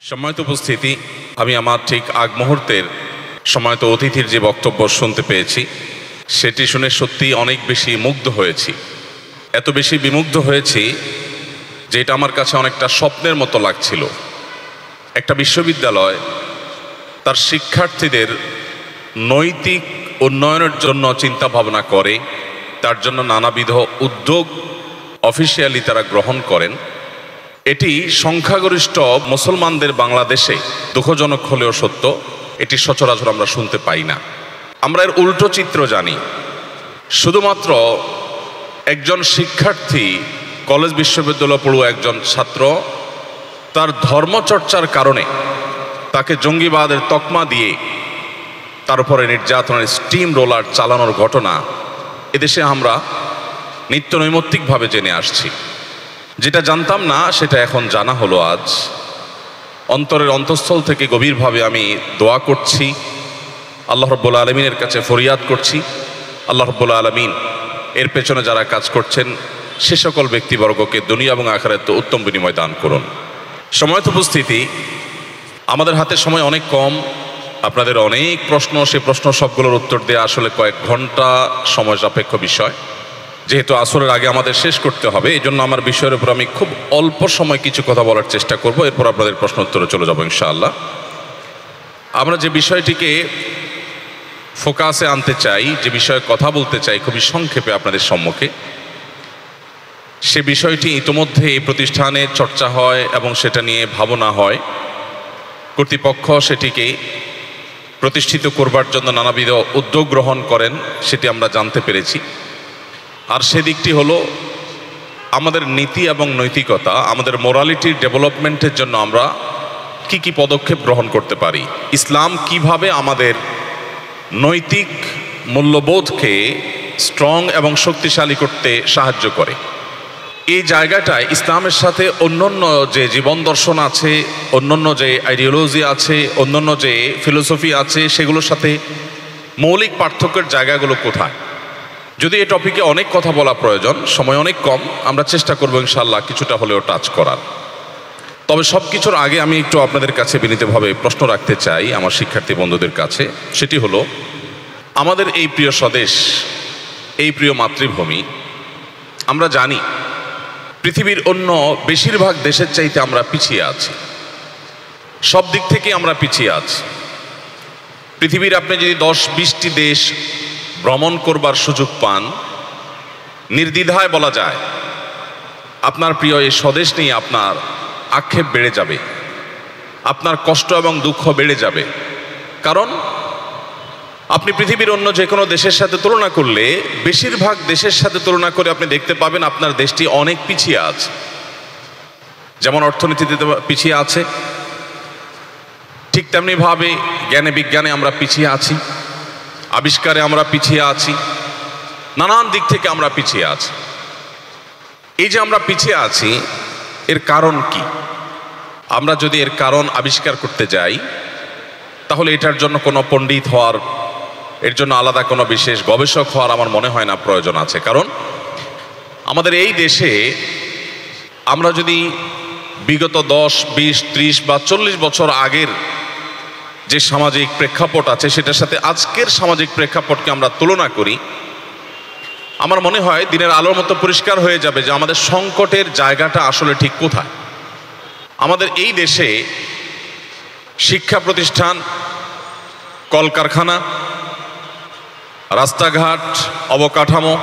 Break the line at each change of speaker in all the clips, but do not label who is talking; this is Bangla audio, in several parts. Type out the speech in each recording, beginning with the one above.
সম্মানিত উপস্থিতি, আমি আমার ঠিক আগ মুহূর্তের সম্মানিত অতিথির যে বক্তব্য শুনতে পেয়েছি সেটি শুনে সত্যি অনেক বেশি মুগ্ধ হয়েছি। এত বেশি বিমুগ্ধ হয়েছি যে এটা আমার কাছে অনেকটা স্বপ্নের মতো লাগছিল। একটা বিশ্ববিদ্যালয় তার শিক্ষার্থীদের নৈতিক উন্নয়নের জন্য চিন্তা ভাবনা করে, তার জন্য নানাবিধ উদ্যোগ অফিসিয়ালি তারা গ্রহণ করেন। এটি সংখ্যাগরিষ্ঠ মুসলমানদের বাংলাদেশে দুঃখজনক হলেও সত্য, এটি সচরাচর আমরা শুনতে পাই না। আমরা এর উল্টো চিত্র জানি। শুধুমাত্র একজন শিক্ষার্থী, কলেজ বিশ্ববিদ্যালয় পড়ুয়া একজন ছাত্র তার ধর্মচর্চার কারণে তাকে জঙ্গিবাদের তকমা দিয়ে তার উপরে নির্যাতনের স্টিম রোলার চালানোর ঘটনা এদেশে আমরা নিত্য নৈমিত্তিকভাবে জেনে আসছি। যেটা জানতাম না সেটা এখন জানা হলো আজ। অন্তরের অন্তঃস্থল থেকে গভীরভাবে আমি দোয়া করছি, আল্লাহ রাব্বুল আলামিনের কাছে ফরিয়াদ করছি, আল্লাহ রাব্বুল আলামিন এর পেছনে যারা কাজ করছেন সে সকল ব্যক্তিবর্গকে দুনিয়া এবং আখিরাতে উত্তম বিনিময় দান করুন। সম্মানিত উপস্থিতি, আমাদের হাতে সময় অনেক কম, আপনাদের অনেক প্রশ্ন, সে প্রশ্ন সবগুলোর উত্তর দেওয়া আসলে কয়েক ঘন্টা সময় সাপেক্ষ বিষয়। যেহেতু আসরের আগে আমাদের শেষ করতে হবে, এই জন্য আমার বিষয়ের উপর আমি খুব অল্প সময় কিছু কথা বলার চেষ্টা করব, এরপর আপনাদের প্রশ্ন উত্তরে চলে যাবো ইনশাআল্লাহ। আমরা যে বিষয়টিকে ফোকাসে আনতে চাই, যে বিষয়ে কথা বলতে চাই খুবই সংক্ষেপে আপনাদের সম্মুখে, সে বিষয়টি ইতোমধ্যে এই প্রতিষ্ঠানে চর্চা হয় এবং সেটা নিয়ে ভাবনা হয়। কর্তৃপক্ষ সেটিকে প্রতিষ্ঠিত করবার জন্য নানাবিধ উদ্যোগ গ্রহণ করেন, সেটি আমরা জানতে পেরেছি। আর সেদিকটি হলো আমাদের নীতি এবং নৈতিকতা, আমাদের মোরালিটির ডেভেলপমেন্টের জন্য আমরা কি কি পদক্ষেপ গ্রহণ করতে পারি, ইসলাম কিভাবে আমাদের নৈতিক মূল্যবোধকে স্ট্রং এবং শক্তিশালী করতে সাহায্য করে। এই জায়গাটায় ইসলামের সাথে অন্যান্য যে জীবন দর্শন আছে, অন্যান্য যে আইডিওলজি আছে, অন্যান্য যে ফিলোসফি আছে, সেগুলোর সাথে মৌলিক পার্থক্যের জায়গাগুলো কোথায়? যদি এই টপিকে অনেক কথা বলা প্রয়োজন, সময় অনেক কম, আমরা চেষ্টা করবো ইনশাআল্লাহ কিছুটা হলেও টাচ করার। তবে সব কিছুর আগে আমি একটু আপনাদের কাছে বিনীতভাবে প্রশ্ন রাখতে চাই আমার শিক্ষার্থী বন্ধুদের কাছে। সেটি হলো, আমাদের এই প্রিয় স্বদেশ, এই প্রিয় মাতৃভূমি, আমরা জানি পৃথিবীর অন্য বেশিরভাগ দেশের চাইতে আমরা পিছিয়ে আছি, সব দিক থেকে আমরা পিছিয়ে আছি। পৃথিবীর আপনি যদি 10-20টি দেশ ভ্রমণ করবার সুযোগ পান, নির্দ্বিধায় বলা যায় আপনার প্রিয় এই স্বদেশ নিয়ে আপনার আক্ষেপ বেড়ে যাবে, আপনার কষ্ট এবং দুঃখ বেড়ে যাবে। কারণ আপনি পৃথিবীর অন্য যে কোনো দেশের সাথে তুলনা করলে, বেশিরভাগ দেশের সাথে তুলনা করে আপনি দেখতে পাবেন আপনার দেশটি অনেক পিছিয়ে আছে। যেমন অর্থনীতিতে পিছিয়ে আছে, ঠিক তেমনিভাবে জ্ঞানে বিজ্ঞানে আমরা পিছিয়ে আছি, আবিষ্কারে আমরা পিছিয়ে আছি, নানান দিক থেকে আমরা পিছিয়ে আছি। এই যে আমরা পিছিয়ে আছি, এর কারণ কি? আমরা যদি এর কারণ আবিষ্কার করতে যাই, তাহলে এটার জন্য কোনো পণ্ডিত হওয়ার, এর জন্য আলাদা কোনো বিশেষ গবেষক হওয়ার আমার মনে হয় না প্রয়োজন আছে। কারণ আমাদের এই দেশে আমরা যদি বিগত 10, 20, 30 বা 40 বছর আগের যে সামাজিক প্রেক্ষাপট আছে সেটার সাথে আজকের সামাজিক প্রেক্ষাপটকে আমরা তুলনা করি, আমার মনে হয় দিনের আলোর মতো পরিষ্কার হয়ে যাবে যে আমাদের সংকটের জায়গাটা আসলে ঠিক কোথায়। আমাদের এই দেশে শিক্ষা প্রতিষ্ঠান, কলকারখানা, রাস্তাঘাট, অবকাঠামো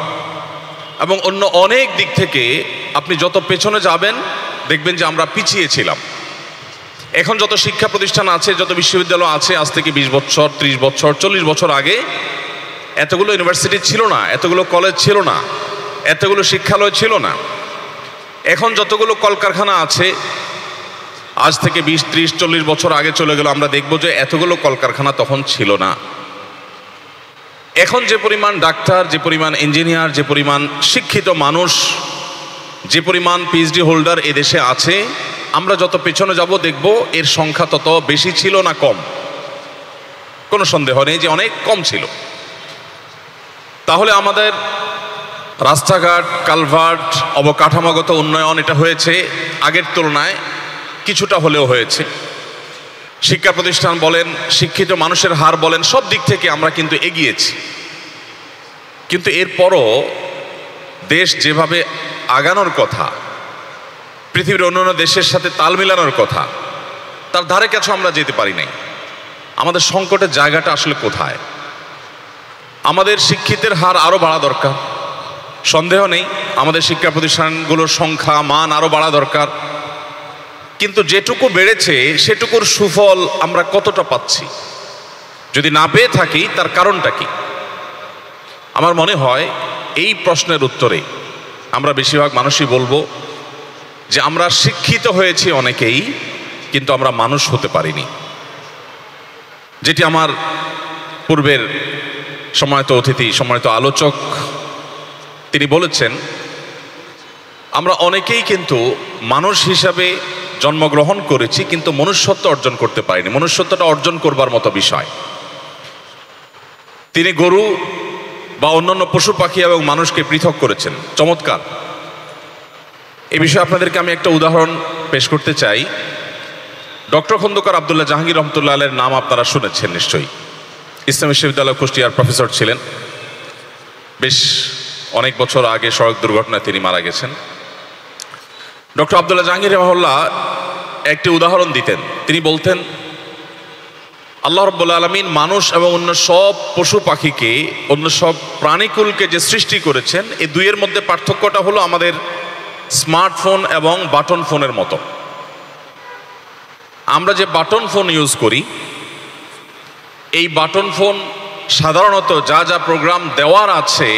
এবং অন্য অনেক দিক থেকে আপনি যত পেছনে যাবেন দেখবেন যে আমরা পিছিয়ে ছিলাম। এখন যত শিক্ষা প্রতিষ্ঠান আছে, যত বিশ্ববিদ্যালয় আছে, আজ থেকে 20 বছর, 30 বছর, 40 বছর আগে এতগুলো ইউনিভার্সিটি ছিল না, এতগুলো কলেজ ছিল না, এতগুলো শিক্ষালয় ছিল না। এখন যতগুলো কলকারখানা আছে, আজ থেকে 20, 30, 40 বছর আগে চলে গেল, আমরা দেখব যে এতগুলো কলকারখানা তখন ছিল না। এখন যে পরিমাণ ডাক্তার, যে পরিমাণ ইঞ্জিনিয়ার, যে পরিমাণ শিক্ষিত মানুষ, যে পরিমাণ পিএইচডি হোল্ডার এদেশে আছে, আমরা যত পেছনে যাব দেখব এর সংখ্যা তত বেশি ছিল না কম। কোনো সন্দেহ নেই যে অনেক কম ছিল। তাহলে আমাদের রাস্তাঘাট, কালভার্ট, অবকাঠামোগত উন্নয়ন এটা হয়েছে আগের তুলনায় কিছুটা হলেও হয়েছে। শিক্ষা প্রতিষ্ঠান বলেন, শিক্ষিত মানুষের হার বলেন, সব দিক থেকে আমরা কিন্তু এগিয়েছি। কিন্তু এরপরও দেশ যেভাবে আগানোর কথা, পৃথিবীর অন্যান্য দেশের সাথে তাল মিলানোর কথা, তার ধারে কাছে আমরা যেতে পারি নাই। আমাদের সংকটের জায়গাটা আসলে কোথায়? আমাদের শিক্ষিতের হার আরও বাড়া দরকার, সন্দেহ নেই। আমাদের শিক্ষা প্রতিষ্ঠানগুলোর সংখ্যা, মান আরও বাড়া দরকার। কিন্তু যেটুকু বেড়েছে সেটুকুর সুফল আমরা কতটা পাচ্ছি? যদি না পেয়ে থাকি তার কারণটা কি? আমার মনে হয় এই প্রশ্নের উত্তরে আমরা বেশিরভাগ মানুষই বলবো যে আমরা শিক্ষিত হয়েছি অনেকেই, কিন্তু আমরা মানুষ হতে পারিনি। যেটি আমার পূর্বের সম্মানিত অতিথি, সম্মানিত আলোচক তিনি বলেছেন, আমরা অনেকেই কিন্তু মানুষ হিসাবে জন্মগ্রহণ করেছি, কিন্তু মনুষ্যত্ব অর্জন করতে পারিনি। মনুষ্যত্বটা অর্জন করবার মতো বিষয়। তিনি গরু বা অন্যান্য পশু পাখি এবং মানুষকে পৃথক করেছেন। চমৎকার। এই বিষয়ে আপনাদেরকে আমি একটা উদাহরণ পেশ করতে চাই। ডক্টর খন্দকার আব্দুল্লাহ জাহাঙ্গীর রহমতুল্লাহ আলাইহির নাম আপনারা শুনেছেন নিশ্চয়ই। ইসলামী বিশ্ববিদ্যালয় কুষ্টিয়ার প্রফেসর ছিলেন। বেশ অনেক বছর আগে সড়ক দুর্ঘটনায় তিনি মারা গেছেন। ডক্টর আব্দুল্লাহ জাহাঙ্গীর রহমাহুল্লাহ একটি উদাহরণ দিতেন। তিনি বলতেন, আল্লাহ রাব্বুল আলামিন মানুষ এবং অন্য সব পশু পাখিকে, অন্য সব প্রাণীকুলকে যে সৃষ্টি করেছেন, এই দুইয়ের মধ্যে পার্থক্যটা হলো আমাদের স্মার্টফোন এবং বাটন ফোনের মতো। আমরা যে বাটন ফোন ইউজ করি, এই বাটন ফোন সাধারণত যা যা প্রোগ্রাম দেওয়ার আছে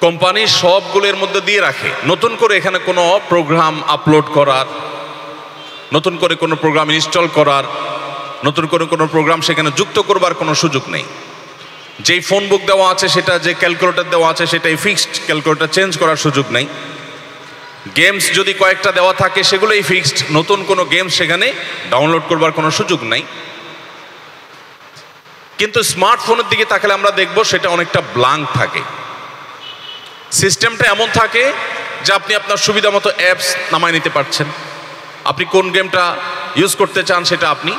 কোম্পানি সবগুলোর মধ্যে দিয়ে রাখে। নতুন করে এখানে কোনো প্রোগ্রাম আপলোড করার, নতুন করে কোনো প্রোগ্রাম ইনস্টল করার, নতুন করে কোনো প্রোগ্রাম সেখানে যুক্ত করবার কোনো সুযোগ নেই। যেই ফোন বুক দেওয়া আছে সেটা, যে ক্যালকুলেটর দেওয়া আছে সেটাই ফিক্সড, ক্যালকুলেটর চেঞ্জ করার সুযোগ নেই। গেমস যদি কয়েকটা দেওয়া থাকে সেগুলোই ফিক্সড, নতুন কোনো গেমস সেখানে ডাউনলোড করবার কোনো সুযোগ নেই। কিন্তু স্মার্টফোনের দিকে তাকালে আমরা দেখব সেটা অনেকটা ব্ল্যাঙ্ক থাকে। সিস্টেমটা এমন থাকে যে আপনি আপনার সুবিধা মতো অ্যাপস নামায় নিতে পারছেন। আপনি কোন গেমটা ইউজ করতে চান সেটা আপনি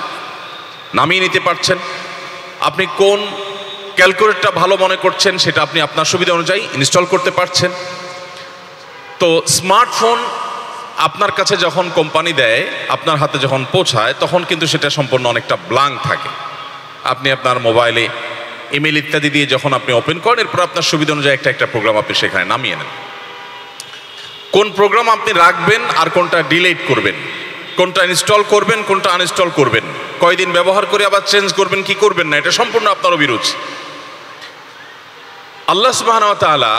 নামিয়ে নিতে পারছেন। আপনি কোন ক্যালকুলেটরটা ভালো মনে করছেন সেটা আপনি আপনার সুবিধা অনুযায়ী ইনস্টল করতে পারছেন। তো স্মার্টফোন আপনার কাছে যখন কোম্পানি দেয়, আপনার হাতে যখন পৌঁছায়, তখন কিন্তু সেটা সম্পূর্ণ অনেকটা ব্ল্যাঙ্ক থাকে। আপনি আপনার মোবাইলে ইমেল ইত্যাদি দিয়ে যখন আপনি ওপেন করেন, এরপর আপনার সুবিধা অনুযায়ী একটা একটা প্রোগ্রাম আপনি সেখানে নামিয়ে নেন। কোন প্রোগ্রাম আপনি রাখবেন আর কোনটা ডিলিট করবেন, কোনটা ইনস্টল করবেন, কোনটা আনইনস্টল করবেন, কয়দিন ব্যবহার করে আবার চেঞ্জ করবেন কি করবেন না, এটা সম্পূর্ণ আপনার অভিরুচি। আল্লাহ সুবহানাহু ওয়া তাআলা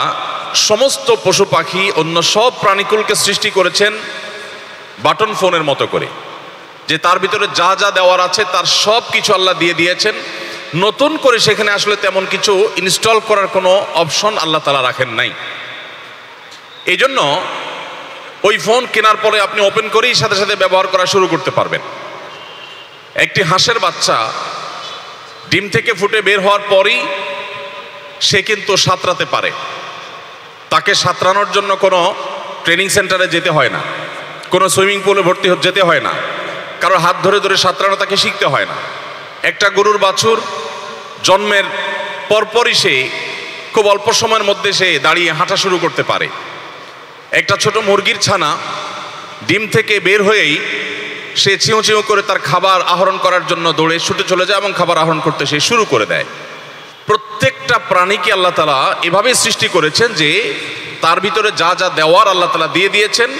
সমস্ত পশু পাখি, অন্য সব প্রাণীকুলকে সৃষ্টি করেছেন বাটন ফোনের মতো করে, যে তার ভিতরে যা যা দেওয়ার আছে তার সব কিছু আল্লাহ দিয়ে দিয়েছেন। নতুন করে সেখানে আসলে তেমন কিছু ইনস্টল করার কোনো অপশন আল্লাহ তাআলা রাখেন নাই। এই জন্য ওই ফোন কেনার পরে আপনি ওপেন করেই সাথে সাথে ব্যবহার করা শুরু করতে পারবেন। একটি হাঁসের বাচ্চা ডিম থেকে ফুটে বের হওয়ার পরই সে কিন্তু সাঁতরাতে পারে। তাকে সাঁতরানোর জন্য কোনো ট্রেনিং সেন্টারে যেতে হয় না, কোনো সুইমিং পুলে ভর্তি যেতে হয় না, কারো হাত ধরে ধরে সাঁতরানো তাকে শিখতে হয় না। একটা গরুর বাছুর জন্মের পরপরই সে খুব অল্প সময়ের মধ্যে সে দাঁড়িয়ে হাঁটা শুরু করতে পারে। একটা ছোট মুরগির ছানা ডিম থেকে বের হয়েই সে চিউ চিউ করে তার খাবার আহরণ করার জন্য দৌড়ে ছুটে চলে যায় এবং খাবার আহরণ করতে সে শুরু করে দেয়। প্রত্যেকটা প্রাণীকে আল্লাহ তাআলা এভাবে সৃষ্টি করেছেন যে তার ভিতরে যা যা দেওয়ার আল্লাহ তাআলা দিয়ে দিয়েছেন,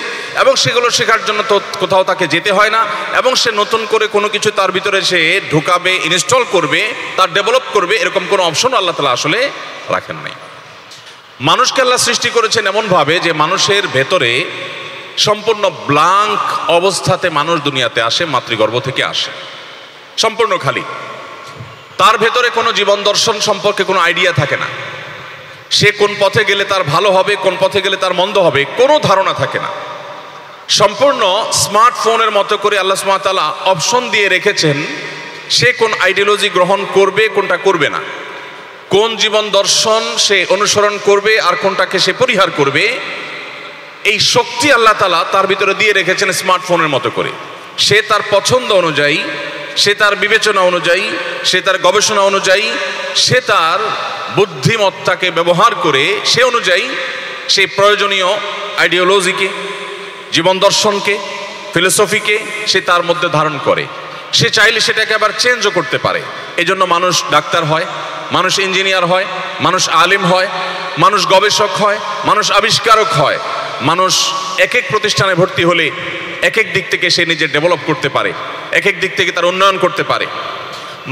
এবং সেগুলো শেখার জন্য তো কোথাও তাকে যেতে হয় না, এবং সে নতুন করে কোনো কিছু তার ভিতরে সে ঢুকাবে, ইনস্টল করবে, তার ডেভেলপ করবে, এরকম কোনো অপশন আল্লাহ তাআলা আসলে রাখেন নাই। মানুষকে আল্লাহ সৃষ্টি করেছেন এমনভাবে যে মানুষের ভেতরে সম্পূর্ণ ব্ল্যাঙ্ক অবস্থাতে মানুষ দুনিয়াতে আসে, মাতৃগর্ভ থেকে আসে সম্পূর্ণ খালি। তার ভেতরে কোনো জীবন দর্শন সম্পর্কে কোনো আইডিয়া থাকে না। সে কোন পথে গেলে তার ভালো হবে, কোন পথে গেলে তার মন্দ হবে, কোনো ধারণা থাকে না। সম্পূর্ণ স্মার্টফোনের মতো করে আল্লাহ সুবহানাহু ওয়া তাআলা অপশন দিয়ে রেখেছেন সে কোন আইডিওলজি গ্রহণ করবে, কোনটা করবে না, কোন জীবন দর্শন সে অনুসরণ করবে আর কোনটাকে সে পরিহার করবে। এই শক্তি আল্লাহ তাআলা তার ভিতরে দিয়ে রেখেছেন স্মার্টফোনের মতো করে। সে তার পছন্দ অনুযায়ী, সে তার বিবেচনা অনুযায়ী, সে তার গবেষণা অনুযায়ী, সে তার বুদ্ধিমত্তাকে ব্যবহার করে সে অনুযায়ী সেই প্রয়োজনীয় আইডিওলজিকে, জীবন দর্শনকে, ফিলোসফিকে সে তার মধ্যে ধারণ করে। সে চাইলে সেটাকে আবার চেঞ্জও করতে পারে। এজন্য মানুষ ডাক্তার হয়, মানুষ ইঞ্জিনিয়ার হয়, মানুষ আলিম হয়, মানুষ গবেষক হয়, মানুষ আবিষ্কারক হয়। মানুষ এক এক প্রতিষ্ঠানে ভর্তি হলে এক এক দিক থেকে সে নিজে ডেভেলপ করতে পারে, এক এক দিক থেকে তার উন্নয়ন করতে পারে।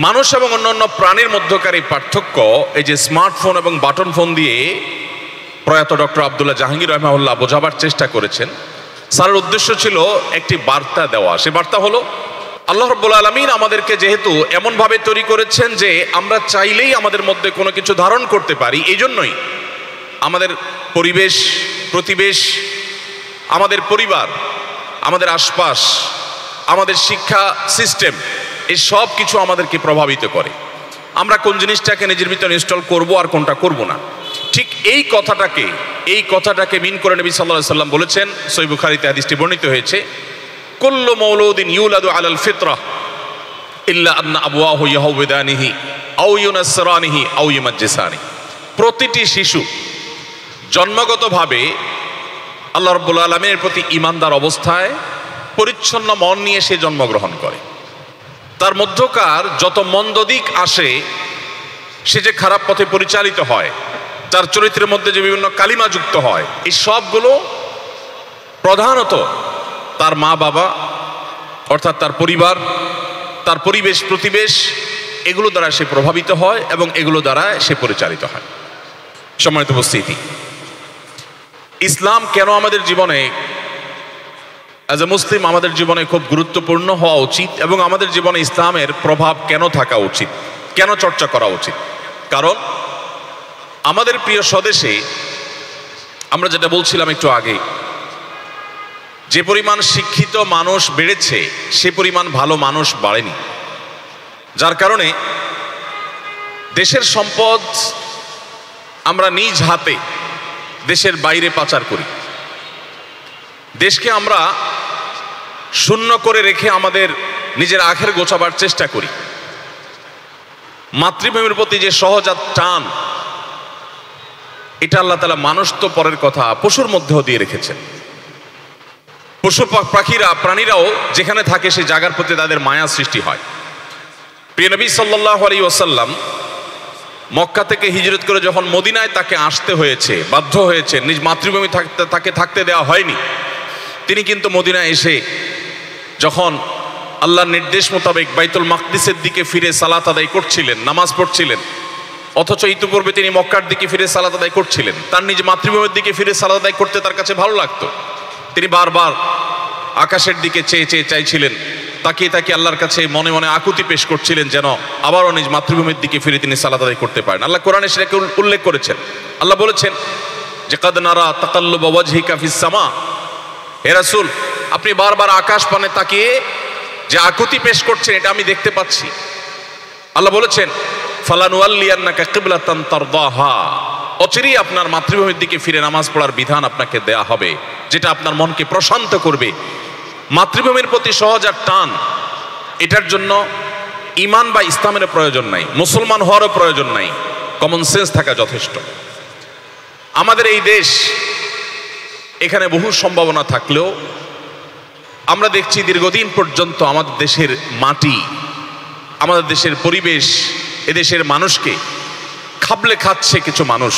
মানুষ এবং অন্যান্য প্রাণীর মধ্যকার এই পার্থক্য এই যে স্মার্টফোন এবং বাটন ফোন দিয়ে প্রয়াত ডক্টর আব্দুল্লাহ জাহাঙ্গীর রহমাহুল্লাহ বোঝাবার চেষ্টা করেছেন। স্যারের উদ্দেশ্য ছিল একটি বার্তা দেওয়া। সে বার্তা হলো আল্লাহ রাব্বুল আলামিন আমাদেরকে যেহেতু এমনভাবে তৈরি করেছেন যে আমরা চাইলেই আমাদের মধ্যে কোনো কিছু ধারণ করতে পারি, এই জন্যই আমাদের পরিবেশ, প্রতিবেশ, আমাদের পরিবার, আমাদের আশপাশ, আমাদের শিক্ষা সিস্টেম, এই সব কিছু আমাদেরকে প্রভাবিত করে। আমরা কোন জিনিসটাকে নিজের ভিতরে ইনস্টল করব আর কোনটা করব না। ঠিক এই কথাটাকে মিন করে নবী সাল্লাল্লাহু আলাইহি ওয়াসাল্লাম বলেছেন, সহিহ বুখারীতে হাদিসটি বর্ণিত হয়েছে, কুল্লু মাওলুদিন ইউলাদু আলাল ফিতরাহ ইল্লা আন্না আবওয়াহু ইয়াহউদানিহি আও ইউনাসরানিহি আও ইউমাজ্জিসানিহি। প্রতিটি শিশু জন্মগতভাবে আল্লাহ রাব্বুল আলামিনের প্রতি ঈমানদার অবস্থায় পরিচ্ছন্ন মন নিয়ে সে জন্মগ্রহণ করে। তার মধ্যকার যত মন্দ দিক আসে, সে যে খারাপ পথে পরিচালিত হয়, তার চরিত্রের মধ্যে যে বিভিন্ন কালিমা যুক্ত হয়, এই সবগুলো প্রধানত তার মা বাবা অর্থাৎ তার পরিবার, তার পরিবেশ, প্রতিবেশ, এগুলো দ্বারা সে প্রভাবিত হয় এবং এগুলো দ্বারা সে পরিচালিত হয়। সম্মানিত উপস্থিতি, ইসলাম কেন আমাদের জীবনে অ্যাজ এ মুসলিম আমাদের জীবনে খুব গুরুত্বপূর্ণ হওয়া উচিত এবং আমাদের জীবনে ইসলামের প্রভাব কেন থাকা উচিত, কেন চর্চা করা উচিত? কারণ আমাদের প্রিয় স্বদেশে আমরা যেটা বলছিলাম একটু আগে, যে পরিমাণ শিক্ষিত মানুষ বেড়েছে সে পরিমাণ ভালো মানুষ বাড়েনি। যার কারণে দেশের সম্পদ আমরা নিজ হাতে দেশের বাইরে পাচার করি। দেশকে আমরা শূন্য করে রেখে আমাদের নিজের আখের গোছাবার চেষ্টা করি। মাতৃভূমির প্রতি যে সহজাত টান, এটা আল্লাহ তাআলা মানুষ তো পরের কথা, পশুর মধ্যেও দিয়ে রেখেছেন। পশু পাখিরা, প্রাণীরাও যেখানে থাকে সেই জায়গার প্রতি তাদের মায়া সৃষ্টি হয়। প্রিয় নবী সাল্লাল্লাহু আলাইহি ওয়াসাল্লাম মক্কা থেকে হিজরত করে যখন মদিনায় তাকে আসতে হয়েছে, বাধ্য হয়েছে, নিজ মাতৃভূমি তাকে থাকতে দেওয়া হয়নি। তিনি কিন্তু মদিনায় এসে যখন আল্লাহর নির্দেশ মোতাবেক বাইতুল মাকদিসের দিকে ফিরে সালাত আদায় করছিলেন, নামাজ পড়ছিলেন, অথচ ইতিপূর্বে তিনি মক্কার দিকে ফিরে সালাত আদায় করছিলেন। তার নিজ মাতৃভূমির দিকে ফিরে সালাত আদায় করতে তার কাছে ভালো লাগতো। তিনি বারবার আকাশের দিকে চেয়ে চেয়ে চাইছিলেন, তাকিয়ে তাকিয়ে আল্লাহর কাছে মনে মনে আকুতি পেশ করছিলেন যেন আবারও নিজ মাতৃভূমির দিকে ফিরে তিনি সালাত আদায় করতে পারেন। আল্লাহ কোরআনে সেটাকে উল্লেখ করেছেন। আল্লাহ বলেছেন যে কাদ নারা তাকাল্লুবা ওয়াজহিকা ফিস সামা, হে রাসূল আপনি বারবার আকাশ পানে তাকিয়ে যে আকুতি পেশ করছেন এটা আমি দেখতে পাচ্ছি। আল্লাহ বলেছেন ফালানুওয়াল্লিয়ান্নাকা কিবলাতান তারদাহা, অচিরেই আপনার মাতৃভূমির দিকে ফিরে নামাজ পড়ার বিধান আপনাকে দেয়া হবে, যেটা আপনার মনকে প্রশান্ত করবে। মাতৃভূমির প্রতি সহজাত টান, এটার জন্য ঈমান বা ইসলামের প্রয়োজন নাই, মুসলমান হওয়ারও প্রয়োজন নাই, কমন সেন্স থাকা যথেষ্ট। আমাদের এই দেশ, এখানে বহু সম্ভাবনা থাকলেও আমরা দেখছি দীর্ঘদিন পর্যন্ত আমাদের দেশের মাটি, আমাদের দেশের পরিবেশ, এদেশের মানুষকে খাবলে খাচ্ছে কিছু মানুষ।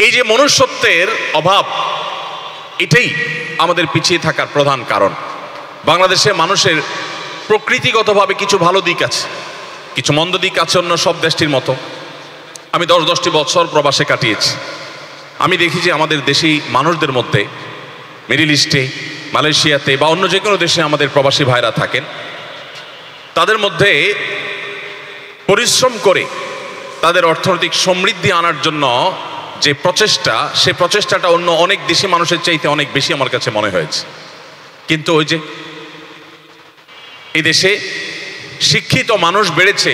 এই যে মনুষ্যত্বের অভাব, এটাই আমাদের পিছিয়ে থাকার প্রধান কারণ। বাংলাদেশের মানুষের প্রকৃতিগতভাবে কিছু ভালো দিক আছে, কিছু মন্দ দিক আছে অন্য সব দেশটির মতো। আমি 10-10টি বছর প্রবাসে কাটিয়েছি। আমি দেখি যে আমাদের দেশি মানুষদের মধ্যে, মিডল ইস্টে, মালয়েশিয়াতে বা অন্য যে কোনো দেশে আমাদের প্রবাসী ভাইরা থাকেন, তাদের মধ্যে পরিশ্রম করে তাদের অর্থনৈতিক সমৃদ্ধি আনার জন্য যে প্রচেষ্টা, সেই প্রচেষ্টাটা অন্য অনেক দেশি মানুষের চাইতে অনেক বেশি আমার কাছে মনে হয়েছে। কিন্তু ওই যে এই দেশে শিক্ষিত মানুষ বেড়েছে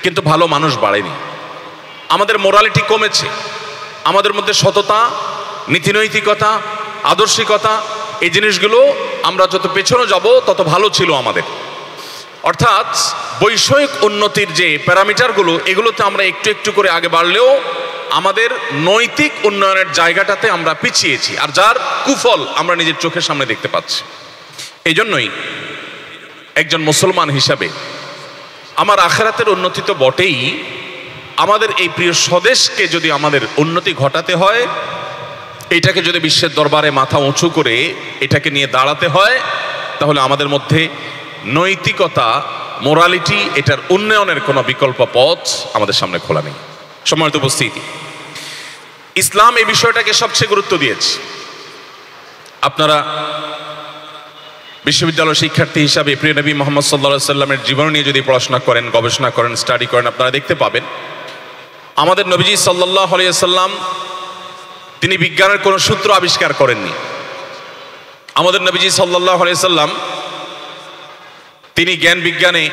কিন্তু ভালো মানুষ বাড়েনি। আমাদের মোরালিটি কমেছে, আমাদের মধ্যে সততা, নীতিনৈতিকতা, আদর্শিকতা, এই জিনিসগুলো আমরা যত পেছনে যাব তত ভালো ছিল আমাদের। অর্থাৎ বৈষয়িক উন্নতির যে প্যারামিটারগুলো, এগুলোতে আমরা একটু একটু করে আগে বাড়লেও আমাদের নৈতিক উন্নয়নের জায়গাটাতে আমরা পিছিয়েছি, আর যার কুফল আমরা নিজের চোখের সামনে দেখতে পাচ্ছি। এই জন্যই একজন মুসলমান হিসাবে আমার আখিরাতের উন্নতি তো বটেই, আমাদের এই প্রিয় স্বদেশকে যদি আমাদের উন্নতি ঘটাতে হয়, এটাকে যদি বিশ্বের দরবারে মাথা উঁচু করে এটাকে নিয়ে দাঁড়াতে হয়, তাহলে আমাদের মধ্যে নৈতিকতা, মোরালিটি, এটার উন্নয়নের কোনো বিকল্প পথ আমাদের সামনে খোলা নেই। সম্মানিত উপস্থিতি, ইসলাম এই বিষয়টাকে সবচেয়ে গুরুত্ব দিয়েছে। আপনারা বিশ্ববিদ্যালয় শিক্ষার্থী হিসাবে প্রিয় নবী মুহাম্মদ সাল্লাল্লাহু আলাইহি সাল্লামের জীবন নিয়ে যদি পড়াশোনা করেন, গবেষণা করেন, স্টাডি করেন, আপনারা দেখতে পাবেন আমাদের নবীজি সাল্লাল্লাহু আলাইহি সাল্লাম তিনি বিজ্ঞানের কোনো সূত্র আবিষ্কার করেননি। আমাদের নবীজি সাল্লাল্লাহু আলাইহি সাল্লাম তিনি জ্ঞান বিজ্ঞানে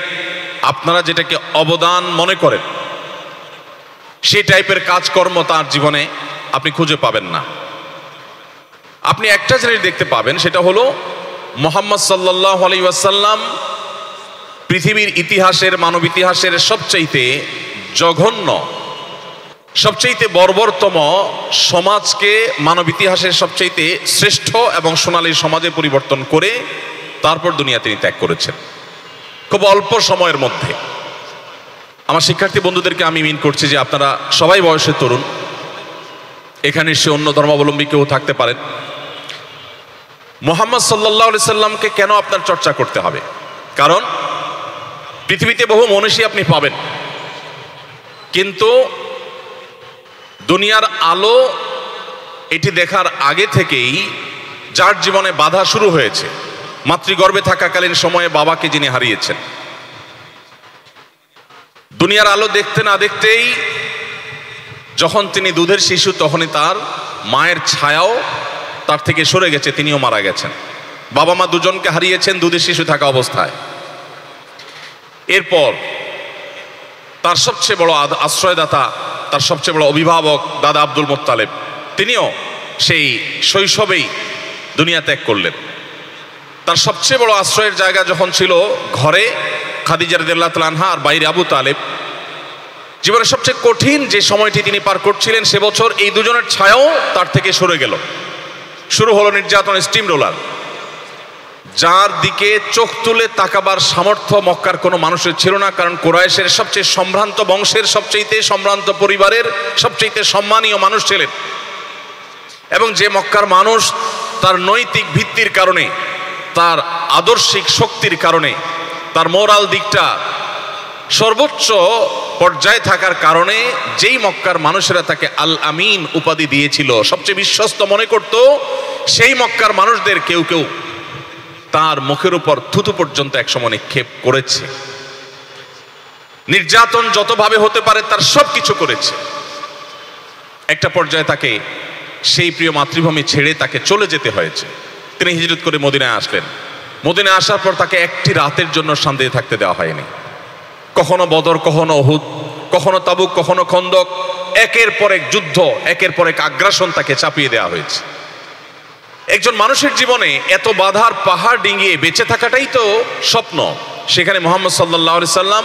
আপনারা যেটাকে অবদান মনে করেন সেই টাইপের কাজকর্ম তার জীবনে আপনি খুঁজে পাবেন না। আপনি একটা জিনিস দেখতে পাবেন, সেটা হলো মুহাম্মদ সাল্লাল্লাহু আলাইহি ওয়াসাল্লাম পৃথিবীর ইতিহাসের, মানব ইতিহাসের সবচাইতে জঘন্য, সবচাইতে বর্বরতম সমাজকে মানব ইতিহাসের সবচাইতে শ্রেষ্ঠ এবং সোনালী সমাজে পরিবর্তন করে তারপর দুনিয়া তিনি ত্যাগ করেছেন খুব অল্প সময়ের মধ্যে। আমার শিক্ষার্থী বন্ধুদেরকে আমি মিন করছি যে আপনারা সবাই বয়সে তরুণ, এখানে সে অন্য ধর্মাবলম্বী কেউ থাকতে পারেন। মুহাম্মদ সাল্লাল্লাহু আলাইহি সাল্লামকে কেন আপনার চর্চা করতে হবে? কারণ পৃথিবীতে বহু মনীষী আপনি পাবেন, কিন্তু দুনিয়ার আলো এটি দেখার আগে থেকেই যার জীবনে বাধা শুরু হয়েছে, মাতৃগর্ভে থাকাকালীন সময়ে বাবাকে যিনি হারিয়েছেন, দুনিয়ার আলো দেখতে না দেখতেই যখন তিনি দুধের শিশু তখনই তার মায়ের ছায়াও তার থেকে সরে গেছে, তিনিও মারা গেছেন। বাবা মা দুজনকে হারিয়েছেন দুধের শিশু থাকা অবস্থায়। এরপর তার সবচেয়ে বড় আশ্রয়দাতা, তার সবচেয়ে বড় অভিভাবক দাদা আব্দুল মুত্তালিব, তিনিও সেই শৈশবেই দুনিয়া ত্যাগ করলেন। তার সবচেয়ে বড় আশ্রয়ের জায়গা যখন ছিল ঘরে খাদিজা রাদিয়াল্লাহু তাআলা আনহা, আর বাইরে আবু তালেব, জীবনের সবচেয়ে কঠিন যে সময়টি তিনি পার করছিলেন সে বছর এই দুজনের ছায়াও তার থেকে সরে গেল। শুরু হলো নির্যাতন, স্টিম রোলার, যার দিকে চোখ তুলে তাকাবার সামর্থ্য মক্কার কোনো মানুষের ছিল না। কারণ কুরাইশের সবচেয়ে সম্ভ্রান্ত বংশের, সবচেয়ে সম্ভ্রান্ত পরিবারের সবচেয়ে সম্মানীয় মানুষ ছিলেন, এবং যে মক্কার মানুষ তার নৈতিক ভিত্তির কারণে, তার আদর্শিক শক্তির কারণে, তার মোরাল দিকটা সর্বোচ্চ পর্যায়ে থাকার কারণে যেই মক্কার মানুষেরা তাকে আল আমিন উপাধি দিয়েছিল, সবচেয়ে বিশ্বস্ত মনে করত, সেই মক্কার মানুষদের কেউ কেউ তার মুখের উপর থুতু পর্যন্ত একসময় নিক্ষেপ করেছে। নির্যাতন যতভাবে হতে পারে তার সব কিছু করেছে। একটা পর্যায়ে তাকে সেই প্রিয় মাতৃভূমি ছেড়ে তাকে চলে যেতে হয়েছে। তিনি হিজরত করে মদিনায় আসলেন। মদিনায় আসার পর তাকে একটি রাতের জন্য শান্তিতে থাকতে দেওয়া হয়নি। কখনো বদর, কখনো উহুদ, কখনো তাবুক, কখনো খন্দক, একের পর এক যুদ্ধ, একের পর এক আগ্রাসন তাকে চাপিয়ে দেওয়া হয়েছে। একজন মানুষের জীবনে এত বাধার পাহাড় ডিঙিয়ে বেঁচে থাকাটাই তো স্বপ্ন। সেখানে মুহাম্মদ সাল্লাল্লাহু আলাইহি সাল্লাম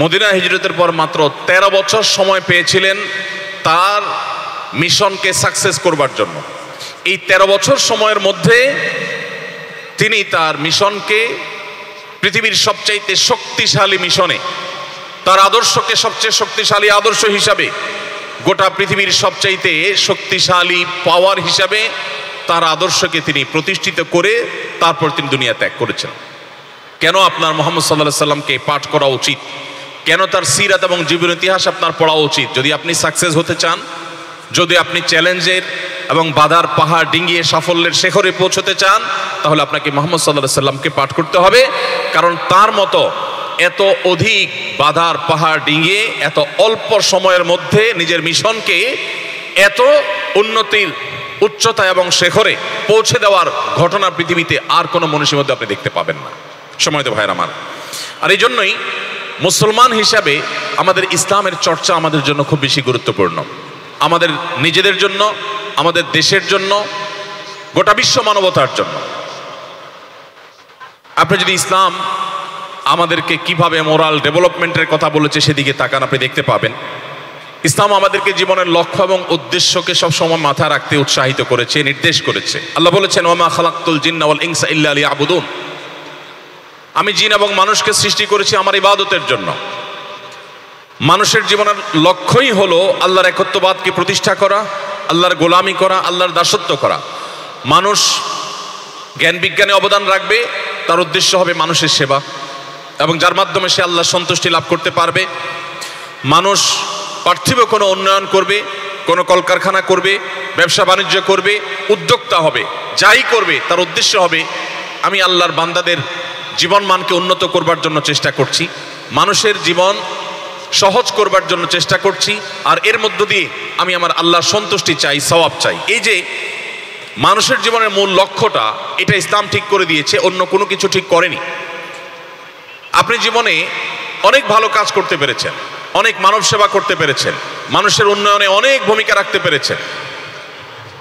মদিনা হিজরতের পর মাত্র 13 বছর সময় পেয়েছিলেন তার মিশনকে সাকসেস করবার জন্য। এই 13 বছর সময়ের মধ্যে তিনি তার মিশনকে পৃথিবীর সবচাইতে শক্তিশালী মিশনে, তার আদর্শকে সবচেয়ে শক্তিশালী আদর্শ হিসাবে, গোটা পৃথিবীর সবচাইতে শক্তিশালী পাওয়ার হিসাবে তার আদর্শকে তিনি প্রতিষ্ঠিত করে তারপর তিনি দুনিয়া ত্যাগ করেছেন। কেন আপনার মুহাম্মদ সাল্লাল্লাহু আলাইহি সাল্লামকে পাঠ করা উচিত? কেন তার সিরাত এবং জীবন ইতিহাস আপনার পড়া উচিত? যদি আপনি সাকসেস হতে চান, যদি আপনি চ্যালেঞ্জের এবং বাধার পাহাড় ডিঙ্গিয়ে সাফল্যের শেখরে পৌঁছতে চান, তাহলে আপনাকে মুহাম্মদ সাল্লাল্লাহু আলাইহি সাল্লামকে পাঠ করতে হবে। কারণ তার মতো এত অধিক বাধার পাহাড় ডিঙ্গিয়ে এত অল্প সময়ের মধ্যে নিজের মিশনকে এত উন্নতির উচ্চতা এবং শেখরে পৌঁছে দেওয়ার ঘটনা পৃথিবীতে আর কোনো মনীষীর মধ্যে আপনি দেখতে পাবেন না। সম্মানিত ভাইয়ের আমার, আর এই জন্যই মুসলমান হিসাবে আমাদের ইসলামের চর্চা আমাদের জন্য খুব বেশি গুরুত্বপূর্ণ। আমাদের নিজেদের জন্য, আমাদের দেশের জন্য, গোটা বিশ্ব মানবতার জন্য। আপনি যদি ইসলাম আমাদেরকে কিভাবে মোরাল ডেভেলপমেন্টের কথা বলেছে সেদিকে তাকান, আপনি দেখতে পাবেন ইসলাম আমাদেরকে জীবনের লক্ষ্য এবং উদ্দেশ্যকে সবসময় মাথায় রাখতে উৎসাহিত করেছে, নির্দেশ করেছে। আল্লাহ বলেছেন, ওয়ামা খালাকতুল জিন্না ওয়াল ইনসা ইল্লা লিয়াবুদুন, আমি জিন এবং মানুষকে সৃষ্টি করেছি আমার ইবাদতের জন্য। মানুষের জীবনের লক্ষ্যই হলো আল্লাহর একত্ববাদকে প্রতিষ্ঠা করা, আল্লাহর গোলামি করা, আল্লাহর দাসত্ব করা। মানুষ জ্ঞান বিজ্ঞানে অবদান রাখবে, তার উদ্দেশ্য হবে মানুষের সেবা, এবং যার মাধ্যমে সে আল্লাহর সন্তুষ্টি লাভ করতে পারবে। মানুষ পার্থিব কোনো উন্নয়ন করবে, কোনো কলকারখানা করবে, ব্যবসা বাণিজ্য করবে, উদ্যোক্তা হবে, যাই করবে তার উদ্দেশ্য হবে আমি আল্লাহর বান্দাদের জীবন মানকে উন্নত করবার জন্য চেষ্টা করছি, মানুষের জীবন সহজ করবার জন্য চেষ্টা করছি, আর এর মধ্য দিয়ে আমি আমার আল্লাহর সন্তুষ্টি চাই, সওয়াব চাই। এই যে মানুষের জীবনের মূল লক্ষ্যটা, এটা ইসলাম ঠিক করে দিয়েছে, অন্য কোনো কিছু ঠিক করেনি। আপনি জীবনে অনেক ভালো কাজ করতে পেরেছেন, অনেক মানব সেবা করতে পেরেছেন, মানুষের উন্নয়নে অনেক ভূমিকা রাখতে পেরেছেন,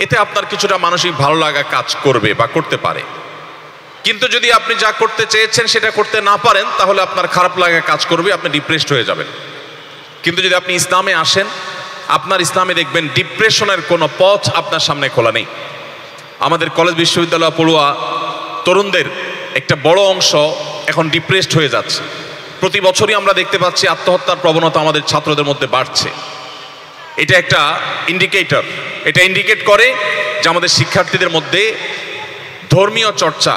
এতে আপনার কিছুটা মানসিক ভালো লাগা কাজ করবে বা করতে পারে। কিন্তু যদি আপনি যা করতে চেয়েছেন সেটা করতে না পারেন, তাহলে আপনার খারাপ লাগা কাজ করবে, আপনি ডিপ্রেসড হয়ে যাবেন। কিন্তু যদি আপনি ইসলামে আসেন, আপনার ইসলামে দেখবেন ডিপ্রেশনের কোনো পথ আপনার সামনে খোলা নেই। আমাদের কলেজ বিশ্ববিদ্যালয় পড়ুয়া তরুণদের একটা বড় অংশ এখন ডিপ্রেসড হয়ে যাচ্ছে। প্রতি বছরই আমরা দেখতে পাচ্ছি আত্মহত্যার প্রবণতা আমাদের ছাত্রদের মধ্যে বাড়ছে। এটা একটা ইন্ডিকেটর, এটা ইন্ডিকেট করে যে আমাদের শিক্ষার্থীদের মধ্যে ধর্মীয় চর্চা,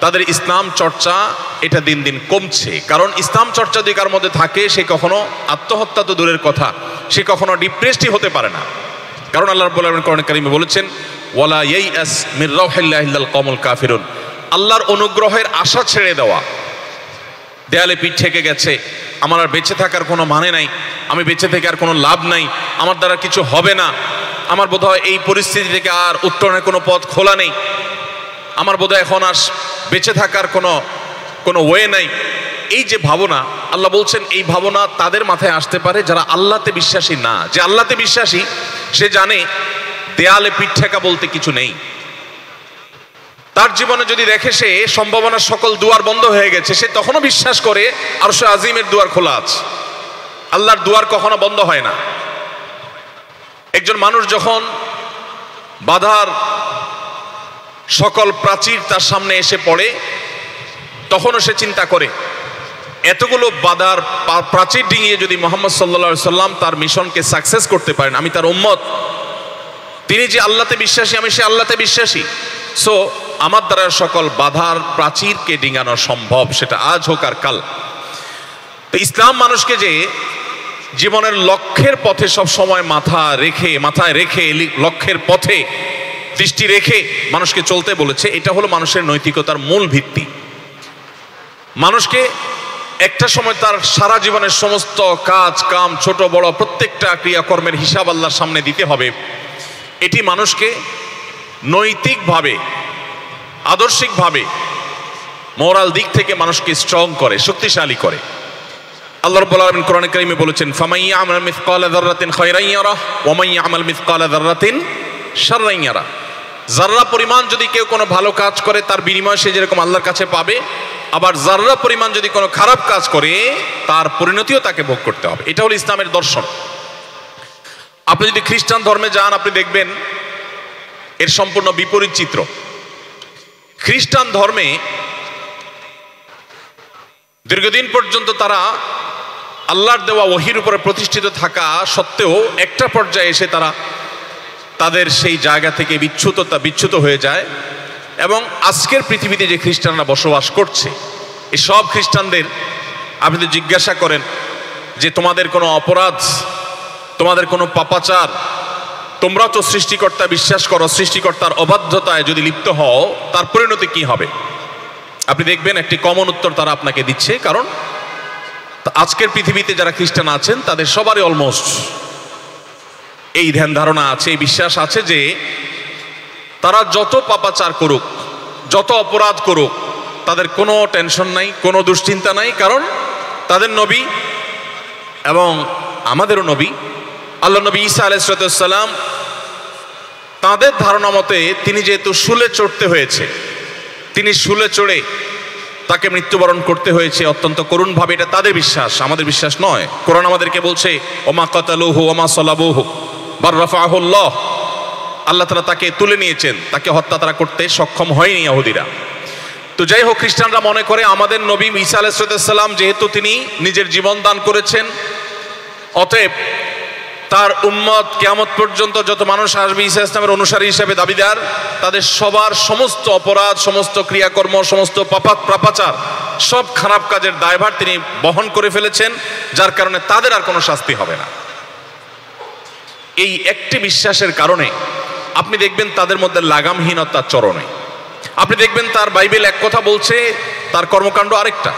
তাদের ইসলাম চর্চা এটা দিন দিন কমছে। কারণ ইসলাম চর্চা যদি কার মধ্যে থাকে, সে কখনো আত্মহত্যা তো দূরের কথা, সে কখনো ডিপ্রেসডই হতে পারে না। কারণ আল্লাহ রাব্বুল আলামিন কোরআন কারীমে বলেছেন, ওয়ালা ইয়াইআস মির রাউহিল্লাহি ইল্লাল কওমুল কাফিরুন, আল্লাহর অনুগ্রহের আশা ছেড়ে দেওয়া। দেয়ালে পিঠ থেকে গেছে, আমার আর বেঁচে থাকার কোনো মানে নাই, আমি বেঁচে থেকে আর কোনো লাভ নাই, আমার দ্বারা কিছু হবে না, আমার বোধহয় এই পরিস্থিতি থেকে আর উত্তরণের কোনো পথ খোলা নেই, আমার বোধহয় এখন আর বেঁচে থাকার কোনো ওয়ে নাই। এই যে ভাবনা, আল্লাহ বলছেন এই ভাবনা তাদের মাথায় আসতে পারে যারা আল্লাহতে বিশ্বাসী না। যে আল্লাহতে বিশ্বাসী সে জানে দেয়ালে পিঠ ঠেকা বলতে কিছু নেই। তার জীবনে যদি দেখে সে সম্ভাবনার সকল দুয়ার বন্ধ হয়ে গেছে, সে তখনও বিশ্বাস করে আরশে আজিমের দুয়ার খোলা আছে। আল্লাহর দুয়ার কখনো বন্ধ হয় না। একজন মানুষ যখন বাধার সকল প্রাচীর তার সামনে এসে পড়ে, তখনও সে চিন্তা করে এতগুলো বাধার প্রাচীর ডিঙিয়ে যদি মুহাম্মদ সাল্লাল্লাহু আলাইহি সাল্লাম তার মিশনকে সাকসেস করতে পারেন, আমি তার উম্মত, তিনি যে আল্লাহতে বিশ্বাসী, আমি সে আল্লাহতে বিশ্বাসী, সো আমার দ্বারা সকল বাধার প্রাচীরকে ডিঙানো সম্ভব, সেটা আজ হোক আর কাল। তো ইসলাম মানুষকে যে জীবনের লক্ষ্যের পথে সব সময় মাথায় রেখে লক্ষ্যের পথে দৃষ্টি রেখে মানুষকে চলতে বলেছে, এটা হলো মানুষের নৈতিকতার মূল ভিত্তি। মানুষকে একটা সময় তার সারা জীবনের সমস্ত কাজ কাম, ছোট বড় প্রত্যেকটা ক্রিয়াকর্মের হিসাব আল্লাহর সামনে দিতে হবে। এটি মানুষকে নৈতিকভাবে, আদর্শিকভাবে, মোরাল দিক থেকে মানুষকে স্ট্রং করে, শক্তিশালী করে। আল্লাহ রাব্বুল আলামিন কোরআনে কারীমে বলেছেন, ফামান ইয়া'মাল মিসকালা যাররাতিন খায়রান ইয়ারা ওয়া মান ইয়া'মাল মিসকালা যাররাতিন শাররান ইয়ারা। যাররা পরিমাণ যদি কেউ কোনো ভালো কাজ করে, তার বিনিময় সে যেরকম আল্লাহর কাছে পাবে, আবার যাররা পরিমাণ যদি কোনো খারাপ কাজ করে, তার পরিণতিও তাকে ভোগ করতে হবে। এটা হলো ইসলামের দর্শন। আপনি যদি খ্রিস্টান ধর্মে যান, আপনি দেখবেন এর সম্পূর্ণ বিপরীত চিত্র। খ্রিস্টান ধর্মে দীর্ঘদিন পর্যন্ত তারা আল্লাহর দেওয়া ওহীর উপরে প্রতিষ্ঠিত থাকা সত্ত্বেও একটা পর্যায়ে এসে তারা তাদের সেই জায়গা থেকে বিচ্যুত হয়ে যায়। এবং আজকের পৃথিবীতে যে খ্রিস্টানরা বসবাস করছে, এই সব খ্রিস্টানদের আপনি যদি জিজ্ঞাসা করেন যে তোমাদের কোনো অপরাধ, তোমাদের কোনো পাপাচার, তোমরা তো সৃষ্টিকর্তা বিশ্বাস করো, সৃষ্টিকর্তার অবাধ্যতায় যদি লিপ্ত হও, তার পরিণতি কি হবে, আপনি দেখবেন একটি কমন উত্তর তারা আপনাকে দিচ্ছে। কারণ আজকের পৃথিবীতে যারা খ্রিস্টান আছেন তাদের সবারই অলমোস্ট এই ধ্যান ধারণা আছে, এই বিশ্বাস আছে যে তারা যত পাপাচার করুক, যত অপরাধ করুক, তাদের কোনো টেনশন নাই, কোনো দুশ্চিন্তা নাই। কারণ তাদের নবী এবং আমাদেরও নবী, আল্লাহ নবী ঈসা আলাইহিস সালাম, তাদের ধারণা মতে তিনি যেহেতু শুলে চড়তে হয়েছে, তিনি শুলে চড়ে তাকে মৃত্যুবরণ করতে হয়েছে অত্যন্ত করুণভাবে, এটা তাদের বিশ্বাস, আমাদের বিশ্বাস নয়। কোরআন আমাদেরকে বলছে ওমা কাতালুহু ওমা সালাবুহু বার রাফাহুল্লাহ, আল্লাহ তাআলা তাকে তুলে নিয়েছেন, তাকে হত্যা তারা করতে সক্ষম হয়নি ইহুদিরা। তো যাই হোক, খ্রিস্টানরা মনে করে আমাদের নবী ঈসা আলাইহিস সালাম যেহেতু তিনি নিজের জীবন দান করেছেন, অতএব তার উম্মত কিয়ামত পর্যন্ত যত মানুষ আসবে ঈসা ইসলামের অনুসারী হিসেবে দাবিদার, তাদের সবার সমস্ত অপরাধ, সমস্ত ক্রিয়াকর্ম, সমস্ত পাপাচার, সব খারাপ কাজের দায়ভার তিনি বহন করে ফেলেছেন, যার কারণে তাদের আর কোনো শাস্তি হবে না। এই একটি বিশ্বাসের কারণে আপনি দেখবেন তাদের মধ্যে লাগামহীনতার চরণে। আপনি দেখবেন তার বাইবেল এক কথা বলছে, তার কর্মকাণ্ড আরেকটা,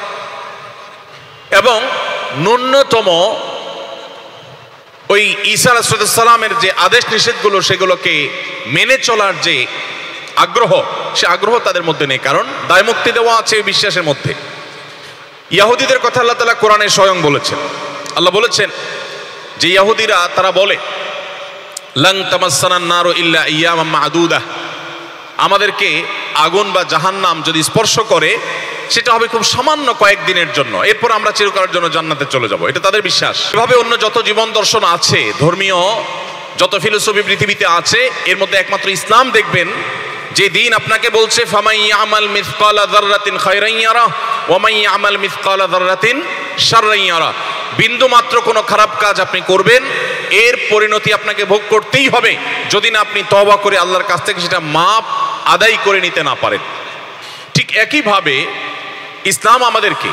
এবং ন্যূনতম ওই ঈসা আলাইহিস সালামের যে আদেশ নিষেধগুলো সেগুলোকে মেনে চলার যে আগ্রহ, সে আগ্রহ তাদের মধ্যে নেই, কারণ দায়মুক্তি দেওয়া আছে এই বিশ্বাসের মধ্যে। ইহুদিদের কথা আল্লাহ তাআলা কোরআনে স্বয়ং বলেছেন। আল্লাহ বলেছেন যে ইহুদিরা তারা বলে লান তামাসসানান নারু ইল্লা আইয়ামাম মা'দুদাহ, আমাদেরকে আগুন বা জাহান্নাম যদি স্পর্শ করে সেটা হবে খুব সামান্য কয়েকদিনের জন্য, এরপর আমরা চিরকালের জন্য জান্নাতে চলে যাব, এটা তাদের বিশ্বাস। এভাবে অন্য যত জীবন দর্শন আছে, ধর্মীয় যত ফিলোসফি পৃথিবীতে আছে, এর মধ্যে একমাত্র ইসলাম দেখবেন যে দিন আপনাকে বলছে ফামান ইয়ামাল মিসকালা যাররাতিন খায়রান ইয়ারা ওয়া মান ইয়ামাল মিসকালা যাররাতিন শাররান ইয়ারা, বিন্দু মাত্র কোনো খারাপ কাজ আপনি করবেন, এর পরিণতি আপনাকে ভোগ করতেই হবে, যদি না আপনি তওবা করে আল্লাহর কাছ থেকে সেটা মাপ আদায় করে নিতে না পারেন। ঠিক একইভাবে ইসলাম আমাদেরকে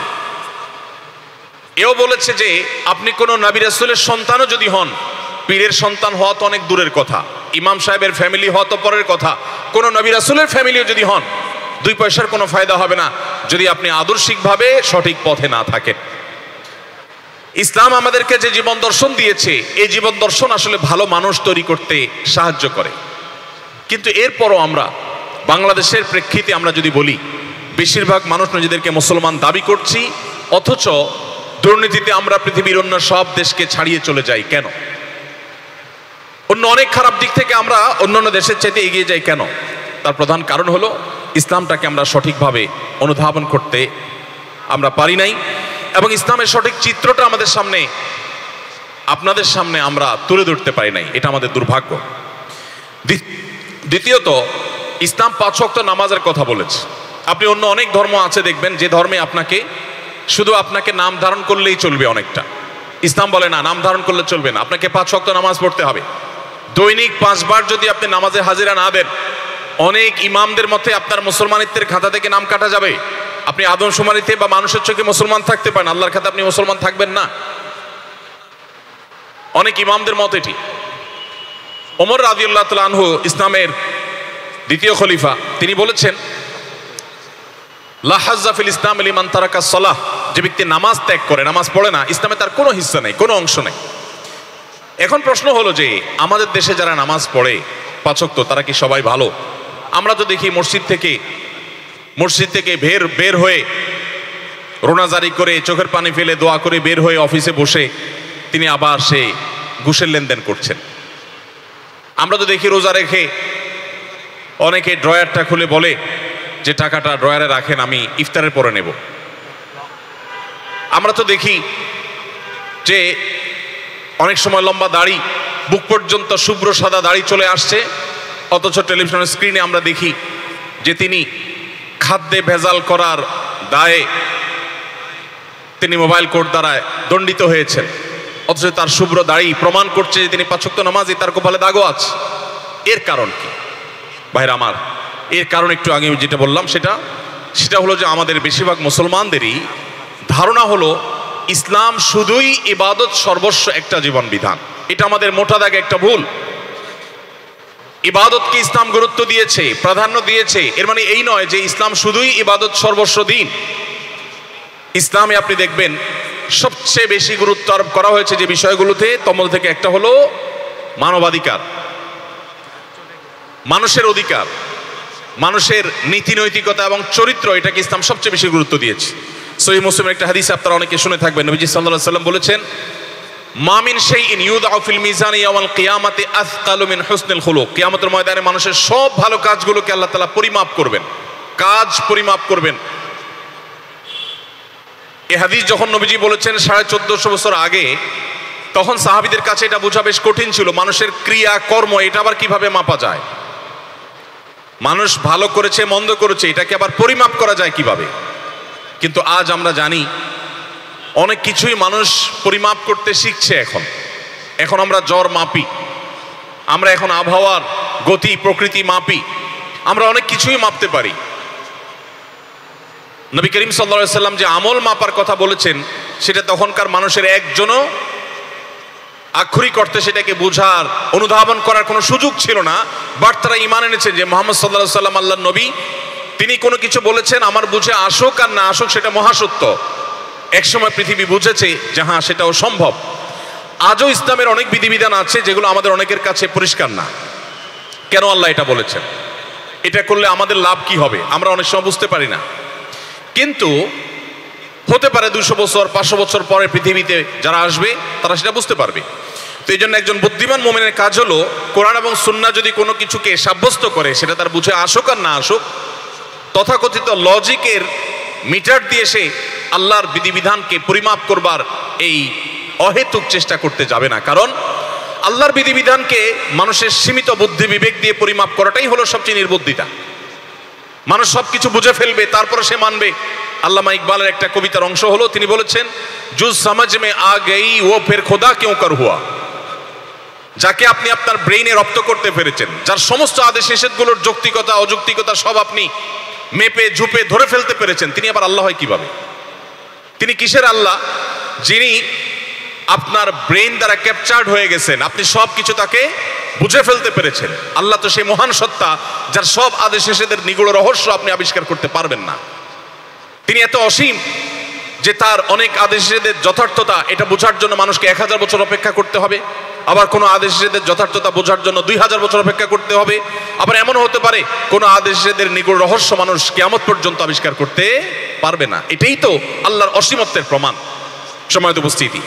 এও বলেছে যে আপনি কোনো নবী রাসূলের সন্তানও যদি হন, পীরের সন্তান হওয়া তো অনেক দূরের কথা, ইমাম সাহেবের ফ্যামিলি হওয়া তো পরের কথা, কোনো নবী রাসূলের ফ্যামিলিও যদি হন, দুই পয়সার কোনো ফায়দা হবে না যদি আপনি আদর্শিকভাবে সঠিক পথে না থাকেন। ইসলাম আমাদেরকে যে জীবন দর্শন দিয়েছে, এই জীবন দর্শন আসলে ভালো মানুষ তৈরি করতে সাহায্য করে। কিন্তু এরপরও আমরা বাংলাদেশের প্রেক্ষিতে আমরা যদি বলি, বেশিরভাগ মানুষ নিজেদেরকে মুসলমান দাবি করছি, অথচ দুর্নীতিতে আমরা পৃথিবীর অন্য সব দেশকে ছাড়িয়ে চলে যাই কেন? অন্য অনেক খারাপ দিক থেকে আমরা অন্যান্য দেশের চাইতে এগিয়ে যাই কেন? তার প্রধান কারণ হলো ইসলামটাকে আমরা সঠিকভাবে অনুধাবন করতে আমরা পারি নাই, এবং ইসলামের সঠিক চিত্রটা আমাদের সামনে, আপনাদের সামনে আমরা তুলে ধরতে পারি নাই, এটা আমাদের দুর্ভাগ্য। দ্বিতীয়ত, ইসলাম 5 ওয়াক্ত নামাজের কথা বলেছে। আপনি অন্য অনেক ধর্ম আছে দেখবেন যে ধর্মে আপনাকে শুধু আপনাকে নাম ধারণ করলেই চলবে অনেকটা, ইসলাম বলে না, নাম ধারণ করলে চলবে না, আপনাকে 5 ওয়াক্ত নামাজ পড়তে হবে। দৈনিক 5 বার যদি আপনি নামাজে হাজিরা না দেন, অনেক ইমামদের মতে আপনার মুসলমানিত্বের খাতা থেকে নাম কাটা যাবে। আপনি আদমশুমারিতে বা মানুষের চোখে মুসলমান থাকতে পারেন, আল্লাহর খাতে আপনি মুসলমান থাকবেন না, অনেক ইমামদের মত এটি। ওমর রাদিয়াল্লাহু তাআলা আনহু, ইসলামের দ্বিতীয় খলিফা, তিনি বলেছেন লা হাজ্জা ফিল ইসলাম লিমান তারাকা সালাহ, যে ব্যক্তি নামাজ ত্যাগ করে, নামাজ পড়ে না, ইসলামে তার কোনো হিস্সা নেই, কোনো অংশ নেই। এখন প্রশ্ন হলো যে আমাদের দেশে যারা নামাজ পড়ে 5 ওয়াক্ত, তারা কি সবাই ভালো? আমরা তো দেখি মসজিদ থেকে বের হয়ে রোনাজারি করে, চোখের পানি ফেলে, দোয়া করে বের হয়ে অফিসে বসে তিনি আবার সে ঘুষের লেনদেন করছেন। আমরা তো দেখি রোজা রেখে অনেকে ড্রয়ারটা খুলে বলে যে টাকাটা ড্রয়ারে রাখেন, আমি ইফতারের পরে নেব। আমরা তো দেখি যে অনেক সময় লম্বা দাড়ি, বুক পর্যন্ত শুভ্র সাদা দাড়ি চলে আসছে, অথচ টেলিভিশনের স্ক্রিনে আমরা দেখি যে তিনি খাদ্যে ভেজাল করার দায়ে তিনি মোবাইল কোর্ট দ্বারা দণ্ডিত হয়েছেন, অথচ তার শুভ্র দাড়ি প্রমাণ করছে যে তিনি 5 ওয়াক্ত নামাজি, তার কপালে দাগও আছে। এর কারণ কি ভাইরা আমার? এর কারণ একটু আগে যেটা বললাম সেটা হলো যে আমাদের বেশিরভাগ মুসলমানদেরই ধারণা হলো ইসলাম শুধুই ইবাদত সর্বস্ব একটা জীবন বিধান। এটা আমাদের মোটা দাগে একটা ভুল। ইবাদতকে ইসলাম গুরুত্ব দিয়েছে, প্রাধান্য দিয়েছে, এর মানে এই নয় যে ইসলাম শুধুই ইবাদত সর্বস্ব দিন। ইসলামে আপনি দেখবেন সবচেয়ে বেশি গুরুত্ব আরোপ করা হয়েছে যে বিষয়গুলোতে, তমল থেকে একটা হলো মানবাধিকার, মানুষের অধিকার, মানুষের নীতি নৈতিকতা এবং চরিত্র, এটাকে ইসলাম সবচেয়ে বেশি গুরুত্ব দিয়েছে। সহিহ মুসলিমের একটা হাদিস আপনারা অনেকে শুনে থাকবেন, নবীজি সাল্লাল্লাহু আলাইহি ওয়াসাল্লাম বলেছেন মা মিন শাইইন ইউদাউ ফিল মিজানি ইয়াওমাল কিয়ামাতি আসকালু মিন হুসনিল খুলুক। কিয়ামতের ময়দানে মানুষের সব ভালো কাজগুলোকে আল্লাহ তাআলা পরিমাপ করবেন, কাজ পরিমাপ করবেন। এই হাদিস যখন নবীজি বলেছেন 1450 বছর আগে, তখন সাহাবীদের কাছে এটা বোঝা বেশ কঠিন ছিল। মানুষের ক্রিয়া কর্ম এটা আবার কিভাবে মাপা যায়? মানুষ ভালো করেছে মন্দ করেছে এটাকে আবার পরিমাপ করা যায় কিভাবে? কিন্তু আজ আমরা জানি অনেক কিছুই মানুষ পরিমাপ করতে শিখছে। এখন আমরা জ্বর মাপি, আমরা এখন আবহাওয়ার গতি প্রকৃতি মাপি, আমরা অনেক কিছুই মাপতে পারি। নবী করিম সাল্লাল্লাহু আলাইহি সাল্লাম যে আমল মাপার কথা বলেছেন, সেটা তখনকার মানুষের একজনও আক্ষরিক অর্থে সেটাকে বোঝার অনুধাবন করার কোনো সুযোগ ছিল না। বাট তারা ঈমান এনেছেন যে মুহাম্মদ সাল্লাল্লাহু আলাইহি সাল্লাম আল্লাহর নবী, তিনি কোনো কিছু বলেছেন আমার বুঝে আসুক আর না আসুক সেটা মহাসত্য। একসময় পৃথিবী বুঝেছে যে হ্যাঁ সেটাও সম্ভব। আজও ইসলামের অনেক বিধিবিধান আছে যেগুলো আমাদের অনেকের কাছে পরিষ্কার না। কেন আল্লাহ এটা বলেছেন, এটা করলে আমাদের লাভ কি হবে, আমরা অনেক সময় বুঝতে পারি না। কিন্তু হতে পারে 200 বছর 500 বছর পরে পৃথিবীতে যারা আসবে তারা সেটা বুঝতে পারবে। তো এই জন্য একজন বুদ্ধিমান মুমিনের কাজ হলো কোরআন এবং সুন্নাহ যদি কোনো কিছুকে সাব্যস্ত করে, সেটা তার বুঝে আসুক আর না আসুক, তথাকথিত লজিকের মিটার দিয়ে সে আল্লাহর বিধিবিধানকে পরিমাপ করবার এই অহেতুক চেষ্টা করতে যাবে না। কারণ আল্লাহর বিধিবিধানকে মানুষের সীমিত বুদ্ধি বিবেক দিয়ে পরিমাপ করাটাই হলো সবচেয়ে নির্বুদ্ধিতা। মানুষ সবকিছু বুঝে ফেলবে তারপরে সে মানবে। আল্লামা ইকবালের একটা কবিতার অংশ হলো, তিনি বলেছেন জুজ সমঝ মে আ গই ও ফির খোদা কিউ কর হুয়া। যাকে আপনি আপনার ব্রেইনে রপ্ত করতে পেরেছেন, যার সমস্ত আদেশ নিষেধগুলোর যৌক্তিকতা অযৌক্তিকতা সব আপনি মেপে ঝুপে ধরে ফেলতে পেরেছেন, তিনি আবার আল্লাহ হয় কিভাবে? তিনি কিসের আল্লাহ? যিনি আপনার ব্রেইন দ্বারা ক্যাপচার্ড হয়ে গেছেন, আপনি সব কিছু তাকে বুঝে ফেলতে পেরেছেন। আল্লাহ তো সেই মহান সত্তা যার সব আদেশ নিষেধের নিগূঢ় রহস্য আপনি আবিষ্কার করতে পারবেন না। তিনি এত অসীম যে তার অনেক আদেশ নিষেধের যথার্থতা এটা বোঝার জন্য মানুষকে 1000 বছর অপেক্ষা করতে হবে, আবার কোনো আদেশ নিষেধের যথার্থতা বোঝার জন্য 2000 বছর অপেক্ষা করতে হবে। আবার এমনও হতে পারে কোনো আদেশ নিষেধের নিগূঢ় রহস্য মানুষ কিয়ামত পর্যন্ত আবিষ্কার করতে পারবে না। এটাই তো আল্লাহর অসীমত্বের প্রমাণ। সময়ত উপস্থিতি,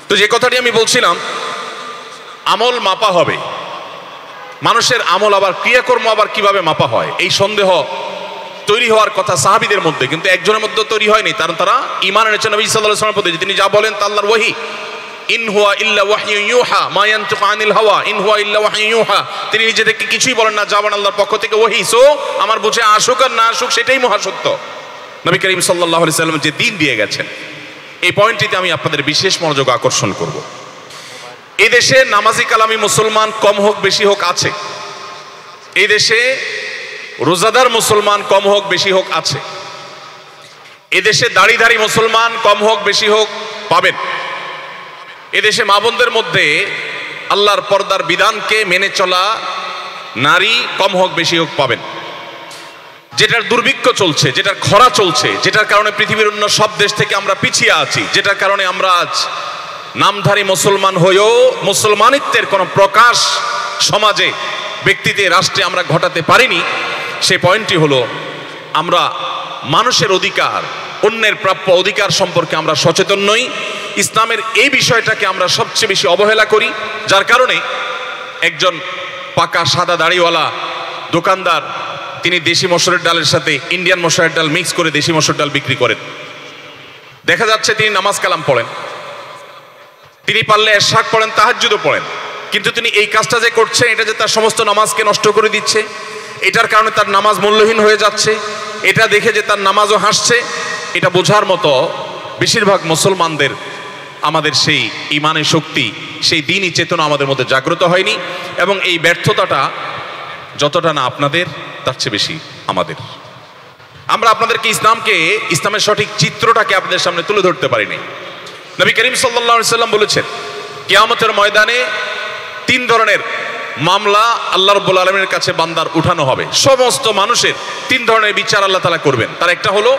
তো যে কথাটি আমি বলছিলাম, আমল মাপা হবে। মানুষের আমল আবার ক্রিয়াকর্ম আবার কিভাবে মাপা হয়, এই সন্দেহ তৈরি হওয়ার কথা সাহাবীদের মধ্যে, কিন্তু একজনের মধ্যে তৈরি হয়নি। কারণ তারা ঈমান এনেছেন নবী সাল্লাল্লাহু আলাইহি ওয়াসাল্লামের প্রতি, তিনি যা বলেন তা আল্লাহর ওহী। ইন হুয়া ইল্লা ওয়াহয়ুন ইউহা মা ইয়ানতিকু আনিল হাওয়া ইন হুয়া ইল্লা ওয়াহয়ুন ইউহা। তিনি নিজে থেকে কিছুই বলেন না, যা বলেন আল্লাহর পক্ষ থেকে ওহী। সো আমার বুঝে আসুক আর না আসুক সেটাই মহাসত্য। নবী করিম সাল্লাল্লাহু আলাইহি ওয়াসাল্লাম যে দিন দিয়ে গেছেন, এই পয়েন্টটিতে আমি আপনাদের বিশেষ মনোযোগ আকর্ষণ করব। এই দেশে নামাজি কালামি মুসলমান কম হোক বেশি হোক আছে, এই দেশে রোজাদার মুসলমান কম হোক বেশি হোক আছে, এদেশে দাড়িধারী মুসলমান কম হোক বেশি হোক পাবেন। এদেশে মা বোনদের মধ্যে আল্লাহর পর্দার বিধানকে মেনে চলা নারী কম হোক বেশি হোক পাবেন। যেটার দুর্ভিক্ষ চলছে, যেটার খরা চলছে, যেটার কারণে পৃথিবীর অন্য সব দেশ থেকে আমরা পিছিয়ে আছি, যেটার কারণে আমরা আজ নামধারী মুসলমান হয়েও মুসলমানিত্বের কোনো প্রকাশ সমাজে ব্যক্তিতে রাষ্ট্রে আমরা ঘটাতে পারিনি, সেই পয়েন্টটি হলো আমরা মানুষের অধিকার, অন্যের প্রাপ্য অধিকার সম্পর্কে আমরা সচেতন নই। ইসলামের এই বিষয়টাকে আমরা সবচেয়ে বেশি অবহেলা করি, যার কারণে একজন পাকা সাদা দাড়িওয়ালা দোকানদার তিনি দেশি মসুরের ডালের সাথে ইন্ডিয়ান মসুরের ডাল মিক্স করে দেশি মসুর ডাল বিক্রি করেন। দেখা যাচ্ছে তিনি নামাজ কালাম পড়েন, তিনি পারলে এরশাদ পড়েন, তাহাজ্জুদও পড়েন, কিন্তু তিনি এই কাজটা যে করছেন এটা যে তার সমস্ত নামাজকে নষ্ট করে দিচ্ছে, এটার কারণে তার নামাজ মূল্যহীন হয়ে যাচ্ছে, এটা দেখে যে তার নামাজও হাসছে, এটা বোঝার মতো বেশিরভাগ মুসলমানদের আমাদের সেই ইমানের শক্তি, সেই দ্বীনি চেতনা আমাদের মধ্যে জাগ্রত হয়নি। এবং এই ব্যর্থতাটা যতটা না আপনাদের, তার চেয়ে বেশি আমাদের। আমরা আপনাদেরকে ইসলামের সঠিক চিত্রটাকে আপনাদের সামনে তুলে ধরতে পারিনি। নবী করিম সাল্লাল্লাহু আলাইহি ওয়াসাল্লাম বলেছেন কিয়ামতের ময়দানে 3 ধরনের মামলা আল্লাহ রাব্বুল আলামিনের কাছে বান্দার উঠানো হবে। সমস্ত মানুষের 3 ধরনের বিচার আল্লাহ তাআলা করবেন। তার একটা হলো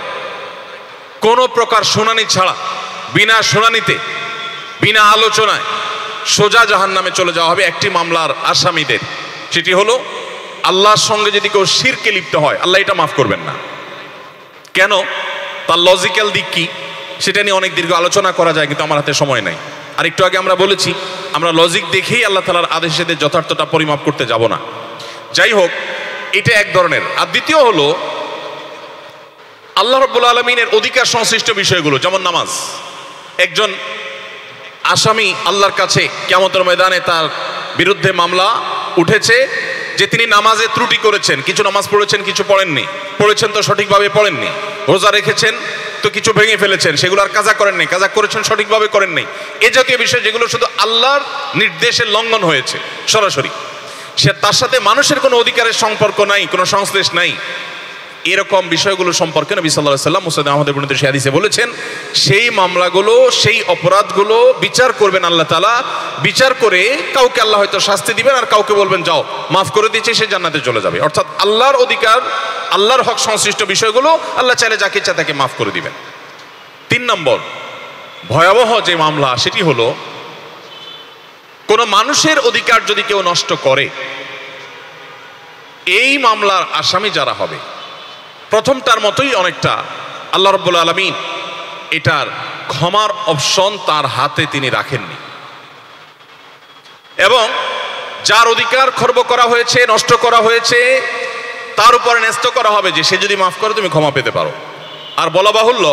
কোনো প্রকার শুনানি ছাড়া, বিনা শুনানিতে, বিনা আলোচনায় সোজা জাহান্নামে চলে যাওয়া হবে একটি মামলার আসামিদের। সেটি হলো আল্লাহর সঙ্গে যদি কেউ শিরকে লিপ্ত হয়, আল্লাহ এটা মাফ করবেন না। কেন? তার লজিক্যাল দিক কি সেটা নিয়ে অনেক দীর্ঘ আলোচনা করা যায়, কিন্তু আমার হাতে সময় নাই। আর একটু আগে আমরা বলেছি আমরা লজিক দেখেই আল্লাহ তাআলার আদেশের যথার্থতা পরিমাপ করতে যাব না। যাই হোক, এটা এক ধরনের। আর দ্বিতীয় হলো আল্লাহ রাব্বুল আলামিনের অধিকার সংশ্লিষ্ট বিষয়গুলো, যেমন নামাজ। একজন আসামি আল্লাহর কাছে কিয়ামতের ময়দানে তার বিরুদ্ধে মামলা উঠেছে যে তিনি নামাজে ত্রুটি করেছেন, কিছু নামাজ পড়েছেন, কিছু পড়েননি, পড়েছেন তো সঠিকভাবে পড়েননি, রোজা রেখেছেন তো কিছু ভেঙে ফেলেছেন, সেগুলো আর কাজা করেননি, কাজা করেছেন সঠিকভাবে করেননি, এ জাতীয় বিষয় যেগুলো শুধু আল্লাহর নির্দেশের লঙ্ঘন হয়েছে সরাসরি, সে তার সাথে মানুষের কোনো অধিকারের সম্পর্ক নাই, কোনো সংশ্লেষ নাই, এরকম বিষয়গুলো সম্পর্কে নবী সাল্লাল্লাহু আলাইহি ওয়াসাল্লাম মুসনাদে আহমদের বর্ণিত সেই হাদিসে বলেছেন সেই মামলাগুলো, সেই অপরাধগুলো বিচার করবেন আল্লাহ তাআলা। বিচার করে কাউকে আল্লাহ হয়তো শাস্তি দিবেন আর কাউকে বলবেন যাও মাফ করে দিয়েছে, সে জান্নাতে চলে যাবে। অর্থাৎ আল্লাহর অধিকার, আল্লাহর হক সংশ্লিষ্ট বিষয়গুলো আল্লাহ চাইলে যাকে ইচ্ছা তাকে মাফ করে দিবেন। 3 নম্বর ভয়াবহ যে মামলা, সেটি হলো কোন মানুষের অধিকার যদি কেউ নষ্ট করে, এই মামলার আসামি যারা হবে প্রথমটার মতোই অনেকটা আল্লাহ রাব্বুল আলামিন এটার ক্ষমার অপশন তার হাতে তিনি রাখেননি, এবং যার অধিকার খর্ব করা হয়েছে, নষ্ট করা হয়েছে, তার উপরে ন্যস্ত করা হবে যে সে যদি মাফ করে তুমি ক্ষমা পেতে পারো। আর বলা বাহুল্য,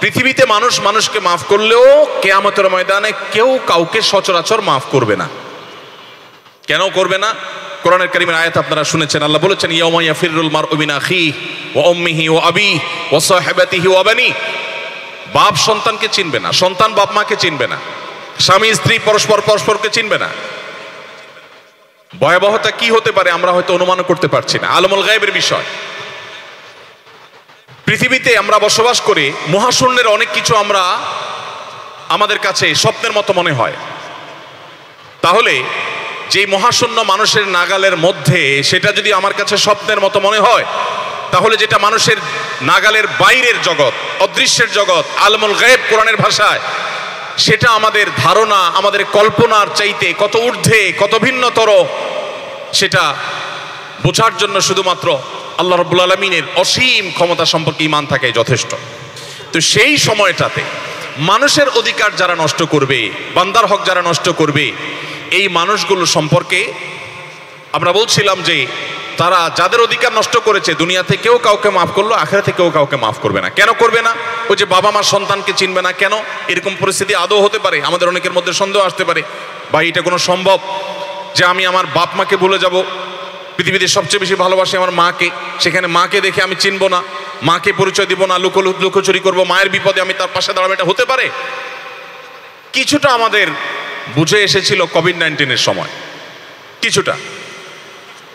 পৃথিবীতে মানুষ মানুষকে মাফ করলেও কিয়ামতের ময়দানে কেউ কাউকে সচরাচর মাফ করবে না। কেন করবে না? কোরআনের কারীমের আয়াত আপনারা শুনেছেন, আল্লাহ বলেছেন ইয়াউমা ইয়াফিরুল মারউ মিন আখিহি ওয়া উম্মিহি ওয়া আবিহি ওয়া সাহিবাতিহি ওয়া বানি। বাপ সন্তানকে চিনবে না, সন্তান বাপ মাকে চিনবে না, স্বামী স্ত্রী পরস্পর পরস্পরকে চিনবে না। ভয়াবহতা কি হতে পারে আমরা হয়তো অনুমান করতে পারছি না, আলমুল গায়বের বিষয়। পৃথিবীতে আমরা বসবাস করে মহাশূন্যের অনেক কিছু আমরা আমাদের কাছে স্বপ্নের মতো মনে হয়, তাহলে যে মহাশূন্য মানুষের নাগালের মধ্যে সেটা যদি আমার কাছে স্বপ্নের মতো মনে হয়, তাহলে যেটা মানুষের নাগালের বাইরের জগৎ, অদৃশ্যের জগৎ, আলমুল গায়ব কোরআনের ভাষায়, সেটা আমাদের ধারণা, আমাদের কল্পনার চাইতে কত ঊর্ধ্বে, কত ভিন্নতর, সেটা বোঝার জন্য শুধুমাত্র আল্লাহ রাব্বুল আলামিনের অসীম ক্ষমতা সম্পর্কে ঈমান থাকাই যথেষ্ট। তো সেই সময়টাতে মানুষের অধিকার যারা নষ্ট করবে, বান্দার হক যারা নষ্ট করবে, এই মানুষগুলো সম্পর্কে আমরা বলছিলাম যে তারা যাদের অধিকার নষ্ট করেছে, দুনিয়াতে কেউ কাউকে মাফ করলো, আখিরাতে কেউ কাউকে মাফ করবে না। কেন করবে না? ওই যে বাবা মা সন্তানকে চিনবে না, কেন? এরকম পরিস্থিতি আদৌ হতে পারে? আমাদের অনেকের মধ্যে সন্দেহ আসতে পারে, ভাই এটা কোনো সম্ভব যে আমি আমার বাপ মাকে ভুলে যাব? পৃথিবীতে সবচেয়ে বেশি ভালোবাসি আমার মাকে, সেখানে মাকে দেখে আমি চিনব না, মাকে পরিচয় দিব না, লুকোচুরি করবো, মায়ের বিপদে আমি তার পাশে দাঁড়াবো, এটা হতে পারে? কিছুটা আমাদের বুঝে এসেছিল কোভিড-19 সময়, কিছুটা।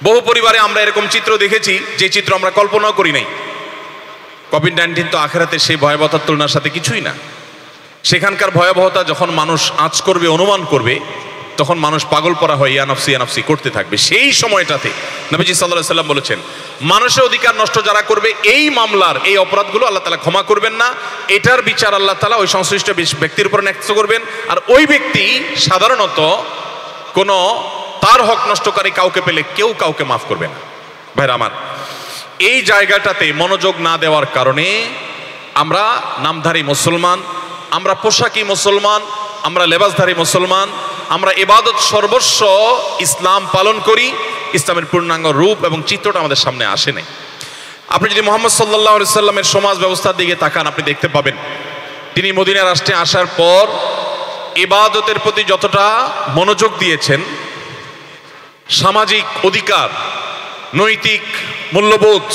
বহু পরিবারে আমরা এরকম চিত্র দেখেছি যে চিত্র আমরা কল্পনাও করি নাই। কোভিড-19 তো আখিরাতে সেই ভয়াবহতার তুলনার সাথে কিছুই না। সেখানকার ভয়াবহতা যখন মানুষ আঁচ করবে, অনুমান করবে, তখন মানুষ পাগল পরা হয় ইয়া নাফসি করতে থাকবে। সেই সময়টাতে নবীজি সাল্লাল্লাহু আলাইহি ওয়াসাল্লাম বলেছেন, মানুষের অধিকার নষ্ট যারা করবে, এই মামলার এই অপরাধগুলো আল্লাহ তাআলা ক্ষমা করবেন না। এটার বিচার আল্লাহ তাআলা ওই সংশ্লিষ্ট ব্যক্তির উপর ন্যস্ত করবেন, আর ওই ব্যক্তি সাধারণত কোনো তার হক নষ্টকারী কাউকে পেলে কেউ কাউকে মাফ করবে না। ভাইরা আমার, এই জায়গাটাতে মনোযোগ না দেওয়ার কারণে আমরা নামধারী মুসলমান, আমরা পোশাকি মুসলমান, আমরা লেবাসধারী মুসলমান, আমরা ইবাদত সর্বস্ব ইসলাম পালন করি, ইসলামের পূর্ণাঙ্গ রূপ এবং চিত্রটা আমাদের সামনে আসে নাই। আপনি যদি মুহাম্মদ সাল্লাল্লাহু আলাইহি সাল্লামের সমাজ ব্যবস্থার দিকে তাকান, আপনি দেখতে পাবেন তিনি মদিনা রাষ্ট্রে আসার পর ইবাদতের প্রতি যতটা মনোযোগ দিয়েছেন, সামাজিক অধিকার, নৈতিক মূল্যবোধ,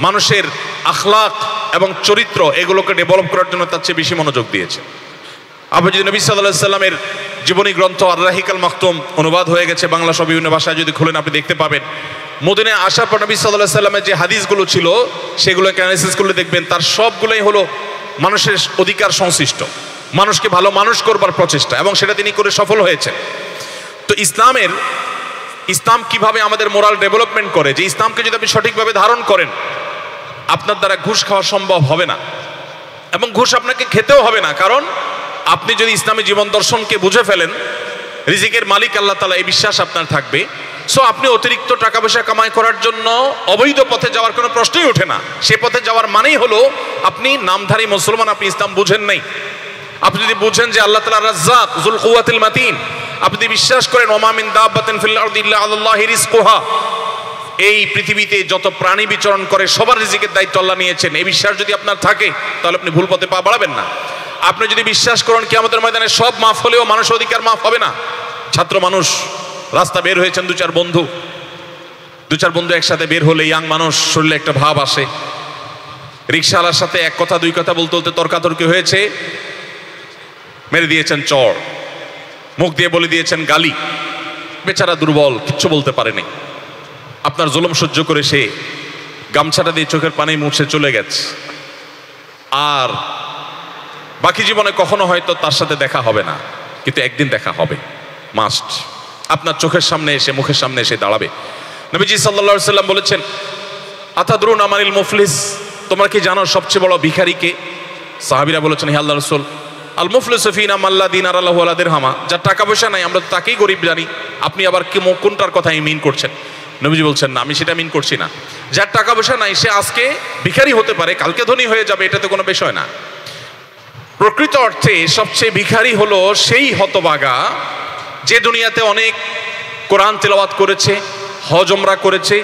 মানুষের আখলাক এবং চরিত্র, এগুলোকে ডেভেলপ করার জন্য তার চেয়ে বেশি মনোযোগ দিয়েছেন। আপনি যদি নবী সাল্লাল্লাহু আলাইহি সাল্লামের জীবনী গ্রন্থ আর-রাহিকাল মাকতুম অনুবাদ হয়ে গেছে বাংলা সব বিভিন্ন ভাষায়, যদি খুলেন আপনি দেখতে পাবেন মদিনায় আসার পর নবী সাল্লাল্লাহু আলাইহি সাল্লামের যে হাদিসগুলো ছিল সেগুলোকে অ্যানালাইসিস করলে দেখবেন তার সবগুলোই হলো মানুষের অধিকার সংশ্লিষ্ট, মানুষকে ভালো মানুষ করবার প্রচেষ্টা, এবং সেটা তিনি করে সফল হয়েছেন। তো ইসলাম কিভাবে আমাদের মোরাল ডেভেলপমেন্ট করে, যে ইসলামকে যদি আপনি সঠিকভাবে ধারণ করেন, আপনার দ্বারা ঘুষ খাওয়া সম্ভব হবে না, এবং ঘুষ আপনাকে খেতেও হবে না। কারণ আপনি যদি ইসলামী জীবন দর্শনকে বুঝে ফেলেন, রিজিকের মালিক আল্লাহ তাআলা, এই বিশ্বাস আপনার থাকবে, সো আপনি অতিরিক্ত টাকা পয়সা কামাই করার জন্য অবৈধ পথে যাওয়ার কোনো প্রশ্নই ওঠে না। সে পথে যাওয়ার মানেই হলো আপনি নামধারী মুসলমান, আপনি ইসলাম বুঝেন নাই। আপনি যদি বুঝেন যে আল্লাহ তাআলা রাজ্জাক যুল কুওয়াতিল মাতিন, আপনি যদি বিশ্বাস করেন ওমা মিন দাব্বাতিন ফিল আরদি ইল্লা আলাল্লাহি রিজকুহা, এই পৃথিবীতে যত প্রাণী বিচরণ করে সবার রিজিকের দায়িত্ব আল্লাহ নিয়েছেন, এই বিশ্বাস যদি আপনার থাকে তাহলে আপনি ভুল পথে পা বাড়াবেন না। আপনি যদি বিশ্বাস করেন কিয়ামতের ময়দানে সব মাফ হলেও মানুষের অধিকার মাফ হবে না, ছাত্র মানুষ রাস্তা বের হয়েছেন দু চার বন্ধু একসাথে বের হলে ইয়াং মানুষ শরীরে একটা ভাব আসে, রিকশাওয়ালার সাথে এক কথা দুই কথা বলতে বলতে তর্কাতর্কি হয়েছে, মেরে দিয়েছেন চড়, মুখ দিয়ে বলে দিয়েছেন গালি, বেচারা দুর্বল, কিচ্ছু বলতে পারেনি। আপনার জুলুম সহ্য করে সে গামছাটা দিয়ে চোখের পানি মুছে চলে গেছে, আর বাকি জীবনে কখনো হয়তো তার সাথে দেখা হবে না, কিন্তু একদিন দেখা হবে মাস্ট। আপনার চোখের সামনে এসে, মুখের সামনে এসে দাঁড়াবে। নবীজি সাল্লাল্লাহু আলাইহি সাল্লাম বলেছেন, আতাদরুনা মানিল মুফলিস, তোমরা কি জানো সবচেয়ে বড় ভিখারি কে? সাহাবীরা বলেছেন, হে আল্লাহর রাসূল, আল মুফলিসু ফিনা মাল্লা দিনার লাহু ওয়ালা দিরহামা, যার টাকা পয়সা নাই আমরা তো তাকেই গরিব জানি। আপনি আবার কি কোনটার কথা মিন করছেন? নবীজি বলছেন, না, আমি সেটা মিন করছি না। যার টাকা পয়সা নাই সে আজকে ভিখারি হতে পারে, কালকে ধনী হয়ে যাবে, এটা তো কোনো বিষয় না। প্রকৃত অর্থে সবচেয়ে ভিখারি হলো সেই হতভাগা যে দুনিয়াতে অনেক কোরআন তেলাওয়াত করেছে, হজ ওমরা করেছে,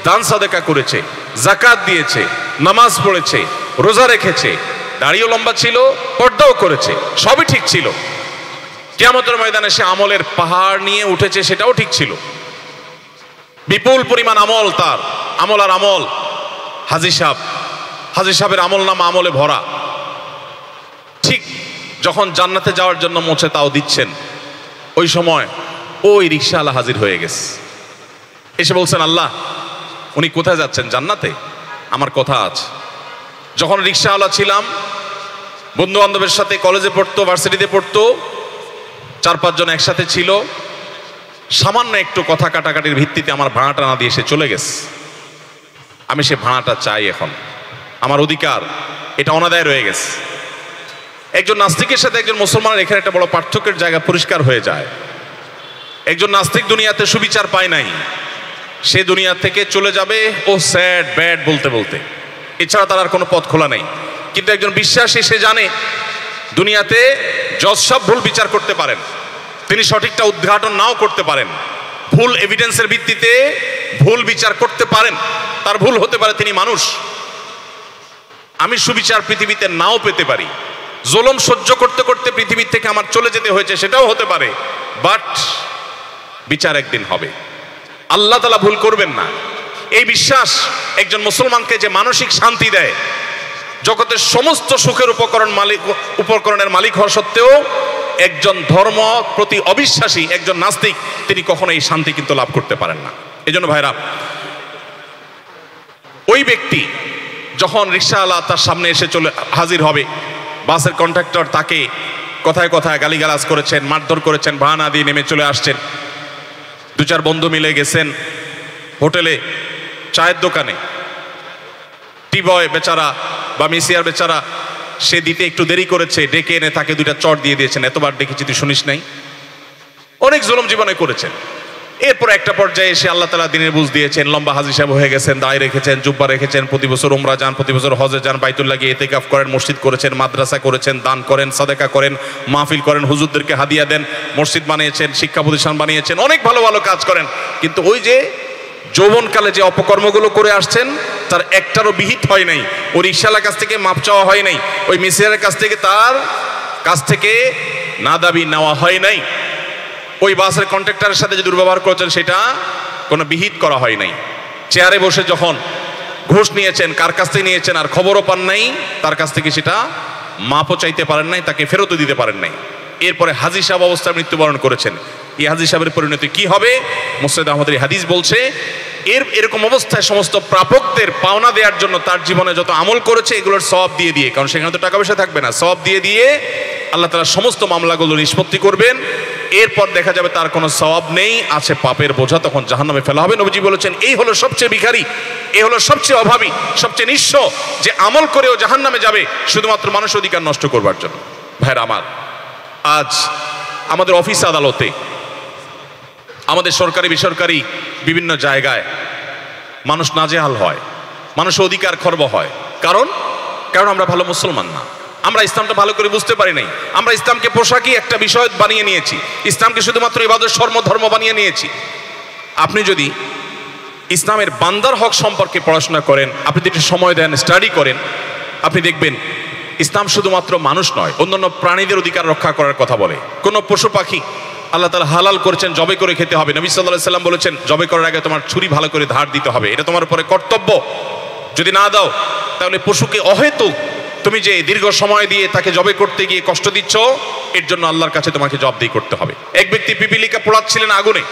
দান সাদেকা করেছে, যাকাত দিয়েছে, নামাজ পড়েছে, রোজা রেখেছে, দাড়িও লম্বা ছিল, পর্দাও করেছে, সবই ঠিক ছিল। কিয়ামতের ময়দানে সে আমলের পাহাড় নিয়ে উঠেছে, সেটাও ঠিক ছিল, বিপুল পরিমাণ আমল, তার আমল আর আমল। হাজী সাহেবের আমল নামা আমলে ভরা। ঠিক যখন জান্নাতে যাওয়ার জন্য মোছে তাও দিচ্ছেন, ওই সময় ওই রিকশাওয়ালা হাজির হয়ে গেছে, এসে বলছেন, আল্লাহ, উনি কোথায় যাচ্ছেন? জান্নাতে, আমার কথা আছে। যখন রিকশাওয়ালা ছিলাম, বন্ধু বান্ধবের সাথে কলেজে পড়তো, ভার্সিটিতে পড়তো, 4-5 জন একসাথে ছিল, সামান্য একটু কথা কাটাকাটির ভিত্তিতে আমার ভাড়াটা না দিয়ে সে চলে গেছে। আমি সে ভাড়াটা চাই, এখন আমার অধিকার, এটা অনাদায় রয়ে গেছে। একজন নাস্তিকের সাথে একজন মুসলমানের এখানে একটা বড় পার্থক্যের জায়গা পরিষ্কার হয়ে যায়। একজন নাস্তিক দুনিয়াতে সুবিচার পায় নাই, সে দুনিয়া থেকে চলে যাবে ও স্যাড ব্যাড বলতে বলতে, এছাড়া তার আর কোনো পথ খোলা নেই। কিন্তু একজন বিশ্বাসী সে জানে দুনিয়াতে যত সব ভুল বিচার করতে পারেন, তিনি সঠিকটা উদ্ঘাটন নাও করতে পারেন, ভুল এভিডেন্সের ভিত্তিতে ভুল বিচার করতে পারেন, তার ভুল হতে পারে, তিনি মানুষ। আমি সুবিচার পৃথিবীতে নাও পেতে পারি, জুলুম সহ্য করতে করতে পৃথিবী থেকে আমার চলে যেতে হয়েছে, সেটাও হতে পারে, বাট বিচার একদিন হবে। আল্লাহ তাআলা ভুল করবেন না, এই বিশ্বাস একজন মুসলমানকে যে মানসিক শান্তি দেয়, জগতের সমস্ত সুখের উপকরণের মালিক হওয়া সত্ত্বেও একজন ধর্ম প্রতি অবিশ্বাসী একজন নাস্তিক তিনি কখনো এই শান্তি কিন্তু লাভ করতে পারেন না। এজন্য ভাইরা, ওই ব্যক্তি যখন রিকশাওয়ালা তার সামনে এসে চলে হাজির হবে, বাসের কন্ট্রাক্টর তাকে কথায় কথায় গালিগালাজ করেছেন, মারধর করেছেন, ভাড়া না দিয়ে নেমে চলে আসছেন। 2-4 বন্ধু মিলে গেছেন হোটেলে, চায়ের দোকানে, টি বয় বেচারা বা মিসিয়ার বেচারা সে দিতে একটু দেরি করেছে, ডেকে এনে তাকে 2টা চট দিয়ে দিয়েছেন, এতবার ডেকেছি তুই শুনিস নাই। অনেক জুলুম জীবনে করেছেন। এরপর একটা পর্যায়ে এসে আল্লাহ তাআলা দিনের বুঝ দিয়েছেন, লম্বা হাজী সাহেব হয়ে গেছেন, দায় রেখেছেন, জুব্বা রেখেছেন, প্রতি বছর উমরা যান, প্রতি বছর হজে যান, বাইতুল্লাহ গিয়ে ইতিকাফ করেন, মসজিদ করেছেন, মাদ্রাসা করেছেন, দান করেন, সাদেকা করেন, মাহফিল করেন, হুজুরদেরকে হাদিয়া দেন, মসজিদ বানিয়েছেন, শিক্ষা প্রতিষ্ঠান বানিয়েছেন, অনেক ভালো ভালো কাজ করেন। কিন্তু ওই যে যৌবনকালে যে অপকর্মগুলো করে আসছেন তার একটারও বিহিত হয় নাই। ওই রিকশাওয়ালার কাছ থেকে মাপ চাওয়া হয় নাই, ওই মিসিয়ারের কাছ থেকে তার কাছ থেকে না দাবি নেওয়া হয় নাই, ওই বাসের কন্ট্রাক্টরের সাথে যে দুর্ব্যবহার করেছেন সেটা কোনো বিহিত করা হয় নাই। চেয়ারে বসে যখন ঘুষ নিয়েছেন, কার কাছ থেকে নিয়েছেন আর খবরও পান নাই, তার কাছ থেকে সেটা মাপও চাইতে পারেন নাই, তাকে ফেরতও দিতে পারেন নাই। এরপরে হাজী সাহেব অবস্থায় মৃত্যুবরণ করেছেন। এই হাজী সাহেবের পরিণতি কি হবে? মুসনাদ আহমদের হাদিস বলছে, এরকম অবস্থায় সমস্ত প্রাপকদের পাওনা দেওয়ার জন্য তার জীবনে যত আমল করেছে এগুলোর সওয়াব দিয়ে দিয়ে, কারণ সেখানে তো টাকা পয়সা থাকবে না, সওয়াব দিয়ে দিয়ে আল্লাহ তাআলা সমস্ত মামলাগুলো নিষ্পত্তি করবেন। এরপর দেখা যাবে তার কোনো সওয়াব নেই, আছে পাপের বোঝা, তখন জাহান্নামে ফেলা হবে। নবীজি বলেছেন, এই হলো সবচেয়ে ভিখারি, এই হলো সবচেয়ে অভাবী, সবচেয়ে নিঃস্ব, যে আমল করেও জাহান্নামে যাবে শুধুমাত্র মানুষ অধিকার নষ্ট করবার জন্য। ভাইরা আমার, আজ আমাদের অফিস আদালতে, আমাদের সরকারি বেসরকারি বিভিন্ন জায়গায় মানুষ নাজেহাল হয়, মানুষ অধিকার খর্ব হয়। কারণ আমরা ভালো মুসলমান না, আমরা ইসলামটা ভালো করে বুঝতে পারি নাই। আমরা ইসলামকে পোশাকই একটা বিষয় বানিয়ে নিয়েছি, ইসলামকে শুধুমাত্র ইবাদত ধর্ম বানিয়ে নিয়েছি। আপনি যদি ইসলামের বান্দার হক সম্পর্কে পড়াশোনা করেন, আপনি যদি সময় দেন, স্টাডি করেন, আপনি দেখবেন ইসলাম শুধুমাত্র মানুষ নয়, অন্যান্য প্রাণীদের অধিকার রক্ষা করার কথা বলে। কোনো পশু পাখি আল্লাহ তাআলা হালাল করেছেন, জবে করে খেতে হবে। নবী সাল্লাল্লাহু আলাইহি সাল্লাম বলেছেন, জবে করার আগে তোমার ছুরি ভালো করে ধার দিতে হবে, এটা তোমার উপরে কর্তব্য। যদি না দাও তাহলে পশুকে অহেতুক তুমি যে দীর্ঘ সময় দিয়ে তাকে জবে করতে গিয়ে কষ্ট দিচ্ছ, এর জন্য আল্লাহর কাছে তোমাকে জবাবদিহি করতে হবে। এক ব্যক্তি পিপিলিকা পোড়াচ্ছিলেন আগুনে,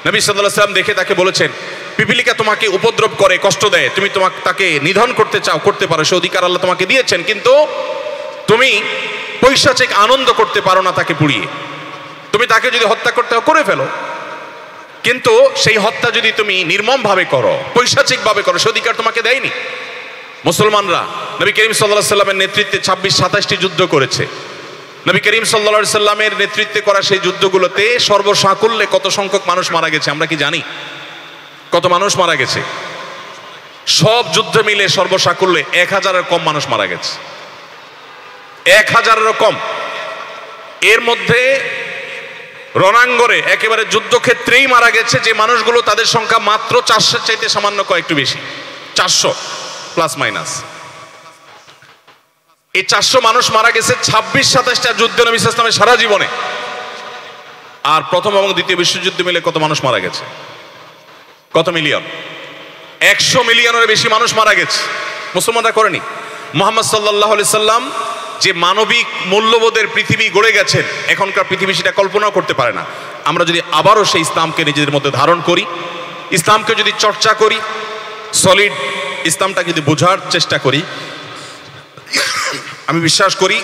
নবী সাল্লাল্লাহু আলাইহি সাল্লাম দেখে তাকে বলেছেন, পিপিলিকা তোমাকে উপদ্রব করে, কষ্ট দেয়, তুমি তাকে নিধন করতে চাও, করতে পারো, সে অধিকার আল্লাহ তোমাকে দিয়েছেন, কিন্তু তুমি পৈশাচিক আনন্দ করতে পারো না তাকে পুড়িয়ে। তুমি তাকে যদি হত্যা করতে হয় করে ফেলো, কিন্তু সেই হত্যা যদি তুমি নির্মমভাবে করো, পৈশাচিকভাবে করো, সে অধিকার তোমাকে দেয়নি। মুসলমানরা নবী করিম সাল্লাল্লাহু আলাইহি সাল্লামের নেতৃত্বে 26-27টি যুদ্ধ করেছে। নবী করিম সাল্লাল্লাহু আলাইহি সাল্লামের নেতৃত্বে করা সেই যুদ্ধগুলোতে সর্বসাকুল্যে কত সংখ্যক মানুষ মারা গেছে আমরা কি জানি? কত মানুষ মারা গেছে? সব যুদ্ধ মিলে সর্বসাকুল্যে 1000-এর কম মানুষ মারা গেছে, 1000-এরও কম। এর মধ্যে রণাঙ্গনে একেবারে যুদ্ধক্ষেত্রেই মারা গেছে যে মানুষগুলো, তাদের সংখ্যা মাত্র 400 চাইতে সামান্য কয়েকটু বেশি, 400 প্লাস মাইনাস। এই 400 মানুষ মারা গেছে 26-27টা যুদ্ধে নবী সাল্লাল্লাহু আলাইহি ওয়াসাল্লামের সারা জীবনে। আর প্রথম এবং দ্বিতীয় বিশ্বযুদ্ধ মিলে কত মানুষ মারা গেছে? কত মিলিয়ন? 100 মিলিয়নের বেশি মানুষ মারা গেছে, মুসলমানরা করেনি। মুহাম্মদ সাল্লাল্লাহু আলাইহি সাল্লাম যে মানবিক মূল্যবোধের পৃথিবী গড়ে গেছেন, এখনকার পৃথিবী সেটা কল্পনাও করতে পারে না। আমরা যদি আবারও সেই ইসলামকে নিজেদের মধ্যে ধারণ করি, ইসলামকে যদি চর্চা করি, সলিড ইসলামটা যদি বোঝার চেষ্টা করি, আমি বিশ্বাস করি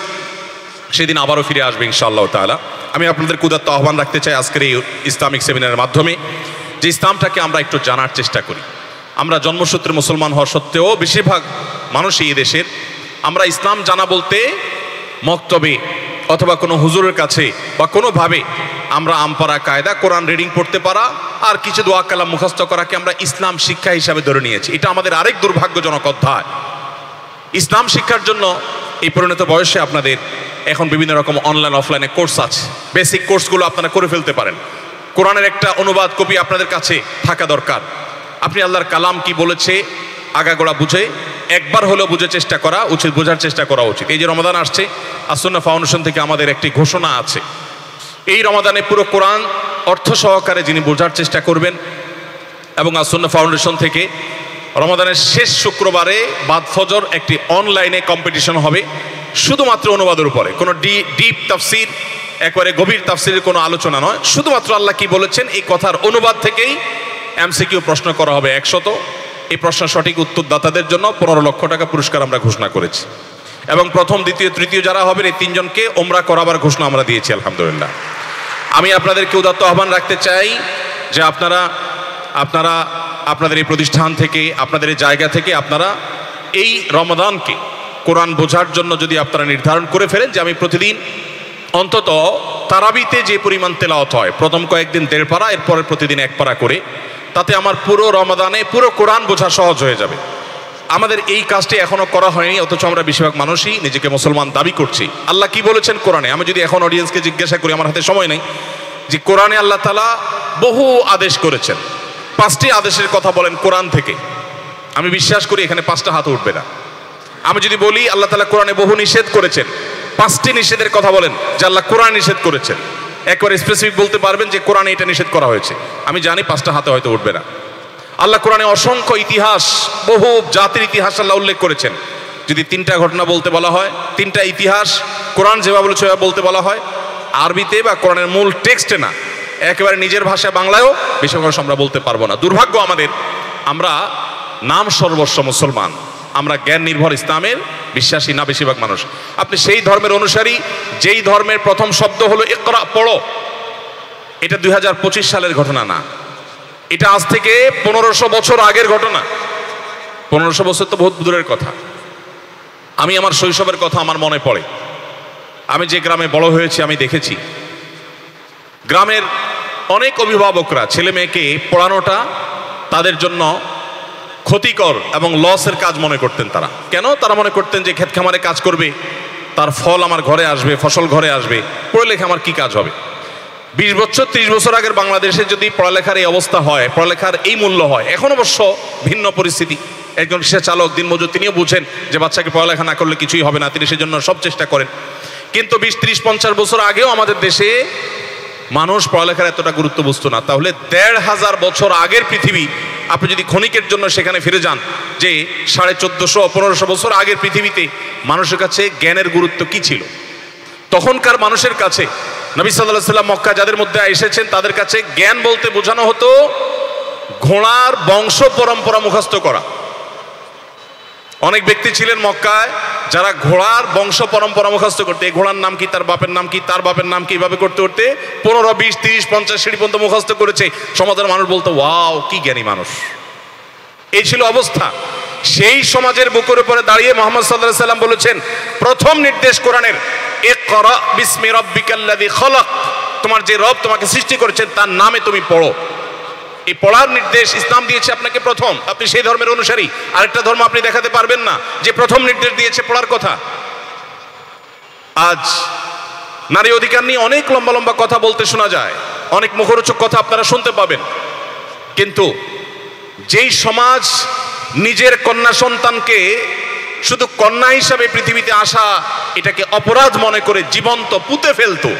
সেদিন আবারও ফিরে আসবে ইনশাআল্লাহ তাআলা। আমি আপনাদের উদাত্ত আহ্বান রাখতে চাই আজকের এই ইসলামিক সেমিনারের মাধ্যমে, যে ইসলামটাকে আমরা একটু জানার চেষ্টা করি। আমরা জন্মসূত্রে মুসলমান হওয়া সত্ত্বেও বেশিরভাগ মানুষই এই দেশের, আমরা ইসলাম জানা বলতে মক্তবে অথবা কোনো হুজুরের কাছে বা কোনোভাবে আমরা আমপারা কায়দা কোরআন রিডিং পড়তে পারা আর কিছু দোয়া কালাম মুখস্থ করাকে আমরা ইসলাম শিক্ষা হিসাবে ধরে নিয়েছি। এটা আমাদের আরেক দুর্ভাগ্যজনক অধ্যায়। ইসলাম শিক্ষার জন্য এই পরিণত বয়সে আপনাদের এখন বিভিন্ন রকম অনলাইন অফলাইনে কোর্স আছে, বেসিক কোর্সগুলো আপনারা করে ফেলতে পারেন। কোরআনের একটা অনুবাদ কপি আপনাদের কাছে থাকা দরকার। আপনি আল্লাহর কালাম কি বলেছে আগাগোড়া বুঝে একবার হলেও বোঝার চেষ্টা করা উচিত। এই যে রমাদান আসছে, আসুন্নাহ ফাউন্ডেশন থেকে আমাদের একটি ঘোষণা আছে, এই রমাদানে পুরো কোরআন অর্থ সহকারে যিনি বোঝার চেষ্টা করবেন, এবং আসুন্নাহ ফাউন্ডেশন থেকে রমাদানের শেষ শুক্রবারে বাদ ফজর একটি অনলাইনে কম্পিটিশন হবে শুধুমাত্র অনুবাদের উপরে। কোনো ডিপ তাফসির, একবারে গভীর তাফসিরের কোনো আলোচনা নয়, শুধুমাত্র আল্লাহ কি বলেছেন এই কথার অনুবাদ থেকেই এমসিকিউ প্রশ্ন করা হবে 100। এই প্রশ্নের সঠিক উত্তরদাতাদের জন্য 15 লক্ষ টাকা পুরস্কার আমরা ঘোষণা করেছি, এবং প্রথম, দ্বিতীয়, তৃতীয় যারা হবেন এই 3 জনকে ওমরা করাবার ঘোষণা আমরা দিয়েছি আলহামদুলিল্লাহ। আমি আপনাদেরকে উদাত্ত আহ্বান রাখতে চাই যে আপনারা আপনাদের এই প্রতিষ্ঠান থেকে, আপনাদের এই জায়গা থেকে আপনারা এই রমাদানকে কোরআন বোঝার জন্য যদি আপনারা নির্ধারণ করে ফেলেন যে আমি প্রতিদিন অন্তত তারাবিতে যে পরিমাণ তেলাওয়াত হয়, প্রথম কয়েকদিন 1.5 পারা, এরপরে প্রতিদিন 1 পারা করে, তাতে আমার পুরো রমাদানে পুরো কোরআন বোঝা সহজ হয়ে যাবে। আমাদের এই কাজটি এখনো করা হয়নি, অথচ আমরা বেশিরভাগ মানুষই নিজেকে মুসলমান দাবি করছি। আল্লাহ কি বলেছেন কোরআনে? আমি যদি এখন অডিয়েন্সকে জিজ্ঞাসা করি, আমার হাতে সময় নেই, যে কোরআনে আল্লাহ তাআলা বহু আদেশ করেছেন, 5টি আদেশের কথা বলেন কোরআন থেকে, আমি বিশ্বাস করি এখানে 5টা হাত উঠবে না। আমি যদি বলি আল্লাহ তাআলা কোরআনে বহু নিষেধ করেছেন, 5টি নিষেধের কথা বলেন যে আল্লাহ কোরআন নিষেধ করেছেন, একবার স্পেসিফিক বলতে পারবেন যে কোরআনে এটা নিষেধ করা হয়েছে, আমি জানি 5টা হাতে হয়তো উঠবে না। আল্লাহ কোরআনে অসংখ্য ইতিহাস, বহু জাতির ইতিহাস আল্লাহ উল্লেখ করেছেন। যদি 3টা ঘটনা বলতে বলা হয়, 3টা ইতিহাস কোরআন যেভাবে বলেছে সেভাবে বলতে বলা হয়, আরবিতে বা কোরআনের মূল টেক্সটে না, একেবারে নিজের ভাষা বাংলায়ও বেশিরভাগ আমরা বলতে পারবো না। দুর্ভাগ্য আমাদের, আমরা নাম সর্বস্ব মুসলমান, আমরা জ্ঞান নির্ভর ইসলামের বিশ্বাসী না বেশিরভাগ মানুষ। আপনি সেই ধর্মের অনুসারী যেই ধর্মের প্রথম শব্দ হলো ইকরা, পড়ো, এটা 2025 সালের ঘটনা না, এটা আজ থেকে 1500 বছর আগের ঘটনা। 1500 বছর তো বহুত দূরের কথা। আমি আমার শৈশবের কথা আমার মনে পড়ে। আমি যে গ্রামে বড় হয়েছি আমি দেখেছি গ্রামের অনেক অভিভাবকরা ছেলে মেয়েকে পড়ানোটা তাদের জন্য ক্ষতিকর এবং লসের কাজ মনে করতেন। তারা কেন? তারা মনে করতেন যে ক্ষেত খামারে কাজ করবে, তার ফল আমার ঘরে আসবে, ফসল ঘরে আসবে, পড়ালেখা আমার কি কাজ হবে? 20 বছর 30 বছর আগের বাংলাদেশে যদি পড়ালেখার এই অবস্থা হয়, পড়ালেখার এই মূল্য হয়, এখন অবশ্য ভিন্ন পরিস্থিতি। একজন রিক্সা চালক, দিনমজুর, তিনিও বুঝেন যে বাচ্চাকে পড়ালেখা না করলে কিছুই হবে না, তিনি সেজন্য সব চেষ্টা করেন। কিন্তু 20, 30, 50 বছর আগেও আমাদের দেশে মানুষ পড়ালেখার এতটা গুরুত্ব বুঝতো না। তাহলে 1500 বছর আগের পৃথিবী, আপনি যদি ক্ষণিকের জন্য সেখানে ফিরে যান, যে 1450-1500 বছর আগের পৃথিবীতে মানুষের কাছে জ্ঞানের গুরুত্ব কি ছিল? তখনকার মানুষের কাছে, নবী সাল্লাল্লাহু আলাইহি ওয়াসাল্লাম মক্কা যাদের মধ্যে এসেছেন তাদের কাছে জ্ঞান বলতে বোঝানো হতো ঘোড়ার বংশ পরম্পরা মুখস্থ করা। অনেক ব্যক্তি ছিলেন মক্কায় যারা ঘোড়ার বংশ পরম্পরা মুখস্থ করতে, এই ঘোড়ার নাম কি, তার বাপের নাম কি, তার বাপের নাম কি, এইভাবে করতে করতে 15, 20, 30, 50 সিঁড়ি পর্যন্ত মুখস্থ করেছে। সমাজের মানুষ বলতো, ওয়াও কি জ্ঞানী মানুষ। এই ছিল অবস্থা। সেই সমাজের বুকের উপরে দাঁড়িয়ে মুহাম্মদ সাল্লাল্লাহু আলাইহি ওয়াসাল্লাম বলেছেন, প্রথম নির্দেশ কোরআনের, ইকরা বিসমি রাব্বিকাল্লাযী খালাক, তোমার যে রব তোমাকে সৃষ্টি করেছেন তার নামে তুমি পড়ো। এই পড়ার নির্দেশ ইসলাম দিয়েছে আপনাকে প্রথম। আপনি সেই ধর্মের অনুসারী, আরেকটা ধর্ম আপনি দেখাতে পারবেন না যে প্রথম নির্দেশ দিয়েছে পড়ার কথা। আজ নারী অধিকার নিয়ে অনেক লম্বা লম্বা কথা বলতে শোনা যায়, অনেক মুখরোচক কথা আপনারা শুনতে পাবেন, কিন্তু যেই সমাজ নিজের কন্যা সন্তানকে শুধু কন্যা হিসাবে পৃথিবীতে আসা এটাকে অপরাধ মনে করে জীবন্ত পুঁতে ফেলতো,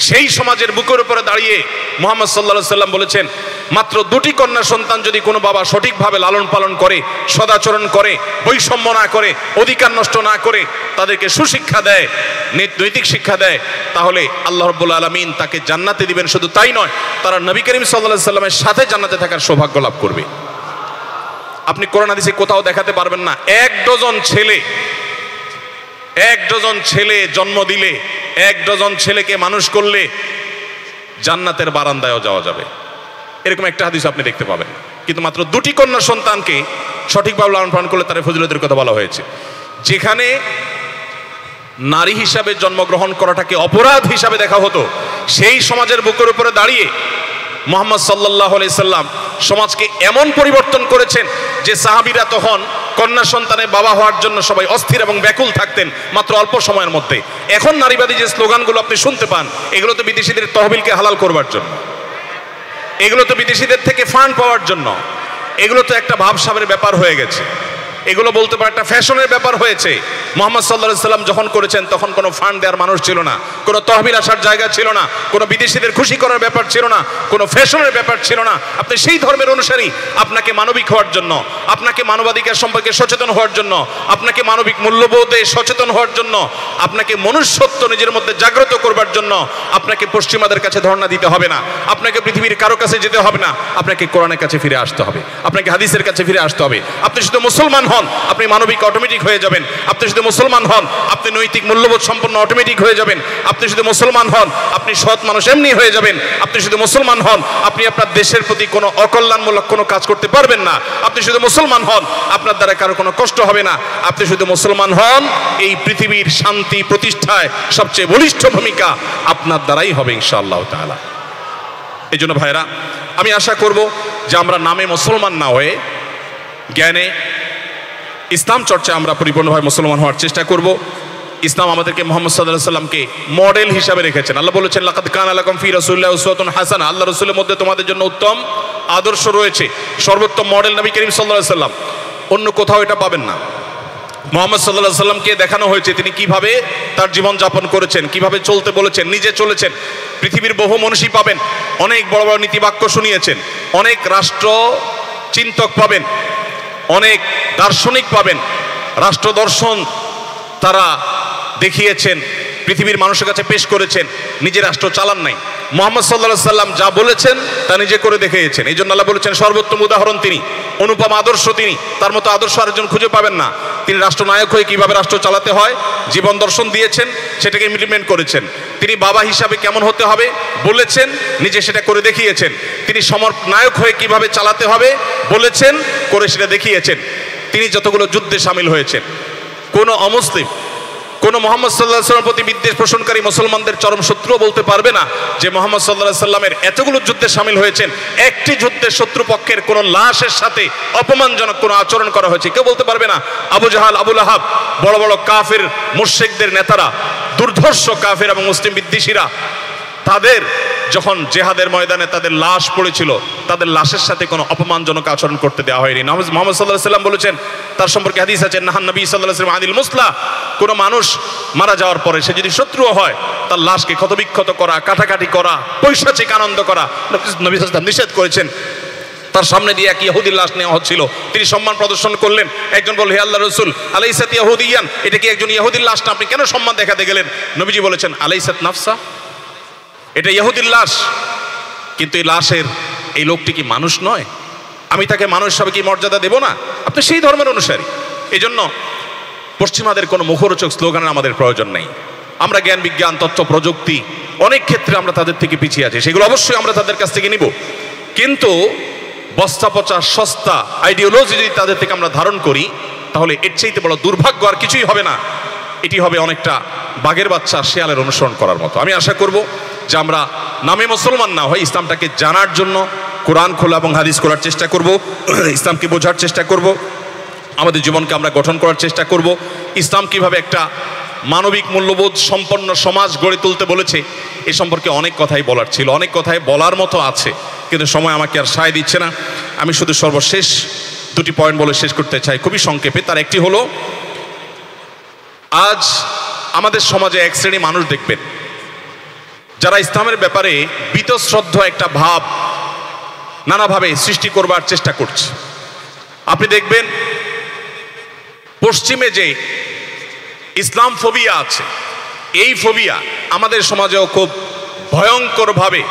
সেই সমাজের বুকের উপরে দাঁড়িয়ে মুহাম্মদ সাল্লাল্লাহু আলাইহি ওয়াসাল্লাম বলেছেন, মাত্র 2টি কন্যা সন্তান যদি কোনো বাবা সঠিকভাবে লালন পালন করে, সদাচরণ করে, বৈষম্য না করে, অধিকার নষ্ট না করে, তাদেরকে সুশিক্ষা দেয়, নৈতিক শিক্ষা দেয়, তাহলে আল্লাহ রাব্বুল আলামিন তাকে জান্নাতে দিবেন। শুধু তাই নয়, তারা নবী করিম সাল্লাল্লাহু আলাইহি ওয়াসাল্লামের সাথে জান্নাতে থাকার সৌভাগ্য লাভ করবে। আপনি কোরআন হাদিসে কোথাও দেখাতে পারবেন না 1 ডজন ছেলে জন্ম দিলে, 1 ডজন ছেলেকে মানুষ করলে জান্নাতের বারান্দায়ও যাওয়া যাবে, এরকম একটা হাদিস আপনি দেখতে পাবেন। কিন্তু মাত্র 2টি কন্যা সন্তানকে সঠিকভাবে লালন পালন করলে তার ফজিলতের কথা বলা হয়েছে। যেখানে নারী হিসাবে জন্মগ্রহণ করাটাকে অপরাধ হিসাবে দেখা হতো, সেই সমাজের বুকের উপরে দাঁড়িয়ে মুহাম্মদ সাল্লাল্লাহু আলাইহি সাল্লাম সমাজকে এমন পরিবর্তন করেছেন যে সাহাবীরা তখন কন্যা সন্তানের বাবা হওয়ার জন্য সবাই অস্থির এবং ব্যাকুল থাকতেন মাত্র অল্প সময়ের মধ্যে। এখন নারীবাদী যে স্লোগানগুলো আপনি শুনতে পান, এগুলো তো বিদেশিদের তহবিলকে হালাল করবার জন্য, এগুলো তো বিদেশিদের থেকে ফান্ড পাওয়ার জন্য, এগুলো তো একটা ভাবসাবের ব্যাপার হয়ে গেছে, এগুলো বলতে পারে একটা ফ্যাশনের ব্যাপার হয়েছে। মুহাম্মদ সাল্লাল্লাহু আলাইহি সাল্লাম যখন করেছেন তখন কোনো ফান্ড দেওয়ার মানুষ ছিল না, কোনো তহবিল আসার জায়গা ছিল না, কোনো বিদেশিদের খুশি করার ব্যাপার ছিল না, কোনো ফ্যাশনের ব্যাপার ছিল না। আপনি সেই ধর্মের অনুসারী, আপনাকে মানবিক হওয়ার জন্য, আপনাকে মানবাধিকার সম্পর্কে সচেতন হওয়ার জন্য, আপনাকে মানবিক মূল্যবোধে সচেতন হওয়ার জন্য, আপনাকে মনুষ্যত্ব নিজের মধ্যে জাগ্রত করবার জন্য আপনাকে পশ্চিমাদের কাছে ধর্ণা দিতে হবে না, আপনাকে পৃথিবীর কারো কাছে যেতে হবে না, আপনাকে কোরআনের কাছে ফিরে আসতে হবে, আপনাকে হাদিসের কাছে ফিরে আসতে হবে। আপনি শুধু মুসলমান হন, আপনি মানবিক অটোমেটিক হয়ে যাবেন। আপনি যদি মুসলমান হন, আপনি নৈতিক মূল্যবোধ সম্পন্ন অটোমেটিক হয়ে যাবেন। আপনি যদি মুসলমান হন, আপনি সৎ মানুষ এমনি হয়ে যাবেন। আপনি যদি মুসলমান হন, আপনি আপনার দেশের প্রতি কোনো অকল্যাণমূলক কোনো কাজ করতে পারবেন না। আপনি শুধু মুসলমান হন, আপনার দ্বারা কারো কোনো কষ্ট হবে না। আপনি শুধু মুসলমান হন, এই পৃথিবীর শান্তি প্রতিষ্ঠায় সবচেয়ে বলিষ্ঠ ভূমিকা আপনার দ্বারাই হবে ইনশাআল্লাহ তাআলা। এই জন্য ভাইরা, আমি আশা করব যে আমরা নামে মুসলমান না হয়ে জ্ঞানে ইসলাম চর্চা আমরা পরিপূর্ণভাবে মুসলমান হওয়ার চেষ্টা করব। ইসলাম আমাদেরকে মুহাম্মদ সাল্লাল্লাহু আলাইহি ওয়াসাল্লামকে মডেল হিসাবে রেখেছেন। আল্লাহ বলেছেন, লাকাদ কানা লাকুম ফি রাসূলিল্লাহি উসওয়াতুন হাসানাহ, আল্লাহ রাসূলের মধ্যে তোমাদের জন্য উত্তম আদর্শ রয়েছে। সর্বোত্তম মডেল নবী করিম সাল্লাল্লাহু আলাইহি ওয়াসাল্লাম, অন্য কোথাও এটা পাবেন না। মুহাম্মদ সাল্লাল্লাহু আলাইহি ওয়াসাল্লামকে দেখানো হয়েছে তিনি কিভাবে তার জীবন যাপন করেছেন, কিভাবে চলতে বলেছেন, নিজে চলেছেন। পৃথিবীর বহু মনীষী পাবেন, অনেক বড় বড় নীতিবাক্য শুনিয়েছেন, অনেক রাষ্ট্র চিন্তক পাবেন, অনেক দার্শনিক পাবেন, রাষ্ট্র দর্শন তারা দেখিয়েছেন, পৃথিবীর মানুষের কাছে পেশ করেছেন, নিজে রাষ্ট্র চালান নাই। মুহাম্মদ সাল্লাল্লাহু আলাইহি ওয়াসাল্লাম যা বলেছেন তা নিজে করে দেখিয়েছেন। এই জন্য আল্লাহ বলেছেন সর্বোত্তম উদাহরণ তিনি, অনুপম আদর্শ তিনি, তার মতো আদর্শ আরেকজন খুঁজে পাবেন না। তিনি রাষ্ট্রনায়ক হয়ে কিভাবে রাষ্ট্র চালাতে হয় জীবন দর্শন দিয়েছেন, সেটাকে ইমপ্লিমেন্ট করেছেন। তিনি বাবা হিসাবে কেমন হতে হবে বলেছেন, নিজে সেটা করে দেখিয়েছেন। তিনি নায়ক হয়ে কিভাবে চালাতে হবে বলেছেন, করে সেটা দেখিয়েছেন। তিনি যতগুলো যুদ্ধে সামিল হয়েছেন, কোনো অমুসলিম কোন মুহাম্মদ সাল্লাল্লাহু আলাইহি ওয়াসাল্লামের প্রতি বিদ্বেষ পোষণকারী মুসলমানদের চরম শত্রু বলতে পারবে না যে মুহাম্মদ সাল্লাল্লাহু আলাইহি ওয়াসাল্লামের এতগুলো যুদ্ধে শামিল হয়েছেন, একটি যুদ্ধে শত্রুপক্ষের কোন লাশের সাথে অপমানজনক কোন আচরণ করা হয়েছে কেউ বলতে পারবে না। আবু জাহাল, আবু লাহাব, বড় বড় কাফির মুশরিকদের নেতারা, দুর্ধর্ষ কাফির এবং মুসলিম বিদ্বেষীরা, তাদের যখন জেহাদের ময়দানে তাদের লাশ পড়েছিল, তাদের লাশের সাথে কোনো অপমানজনক আচরণ করতে দেওয়া হয়নি। মুহাম্মদ সাল্লাল্লাহু আলাইহি ওয়াসাল্লাম বলেছেন, তার সম্পর্কে হাদিস আছে, নাহান নবী সাল্লাল্লাহু আলাইহি ওয়াসাল্লাম আনিল মুসলা, কোনো মানুষ মারা যাওয়ার পরে সে যদি শত্রুও হয়, তার লাশকে ক্ষতবিক্ষত করা, কাটাকাটি করা, পৈশাচিক আনন্দ করা নবী সাল্লাল্লাহু আলাইহি ওয়াসাল্লাম নিষেধ করেছেন। তার সামনে দিয়ে এক ইহুদির লাশ নেওয়া হচ্ছিল, তিনি সম্মান প্রদর্শন করলেন। একজন বলল, হে আল্লাহর রাসূল, আলাইসাত ইয়াহুদিয়ান, এটা কি একজন ইহুদির লাশ না, আপনি কেন সম্মান দেখাতে গেলেন? নবীজি বলেছেন, আলাইসাত নাফসা, এটা ইহুদির লাশ, কিন্তু এই লাশের এই লোকটি কি মানুষ নয়? আমি তাকে মানুষ হিসাবে কি মর্যাদা দেব না? আপনি সেই ধর্মের অনুসারী। এই জন্য পশ্চিমাদের কোনো মুখরোচক স্লোগানের আমাদের প্রয়োজন নেই। আমরা জ্ঞান বিজ্ঞান, তথ্য প্রযুক্তি অনেক ক্ষেত্রে আমরা তাদের থেকে পিছিয়ে আছি, সেগুলো অবশ্যই আমরা তাদের কাছ থেকে নিব, কিন্তু বস্তা পচা সস্তা আইডিওলজি যদি তাদের থেকে আমরা ধারণ করি, তাহলে এর চাইতে বড় দুর্ভাগ্য আর কিছুই হবে না। এটি হবে অনেকটা বাঘের বাচ্চা শেয়ালের অনুসরণ করার মতো। আমি আশা করব যে আমরা নামে মুসলমান না হয় ইসলামটাকে জানার জন্য কোরআন খোলা এবং হাদিস করার চেষ্টা করব, ইসলামকে বোঝার চেষ্টা করব, আমাদের জীবনকে আমরা গঠন করার চেষ্টা করব। ইসলাম কিভাবে একটা মানবিক মূল্যবোধ সম্পন্ন সমাজ গড়ে তুলতে বলেছে, এ সম্পর্কে অনেক কথাই বলার ছিল, অনেক কথাই বলার মতো আছে, কিন্তু সময় আমাকে আর সায় দিচ্ছে না। আমি শুধু সর্বশেষ দুটি পয়েন্ট বলে শেষ করতে চাই খুবই সংক্ষেপে। তার একটি হলো, আজ আমাদের সমাজে এক শ্রেণী মানুষ দেখবেন যারা ইসলামের ব্যাপারে বীতশ্রদ্ধ একটা ভাব নানাভাবে সৃষ্টি করবার চেষ্টা করছে। আপনি দেখবেন পশ্চিমে যে ইসলাম ফোবিয়া আছে, এই ফোবিয়া আমাদের সমাজেও খুব ভয়ঙ্করভাবে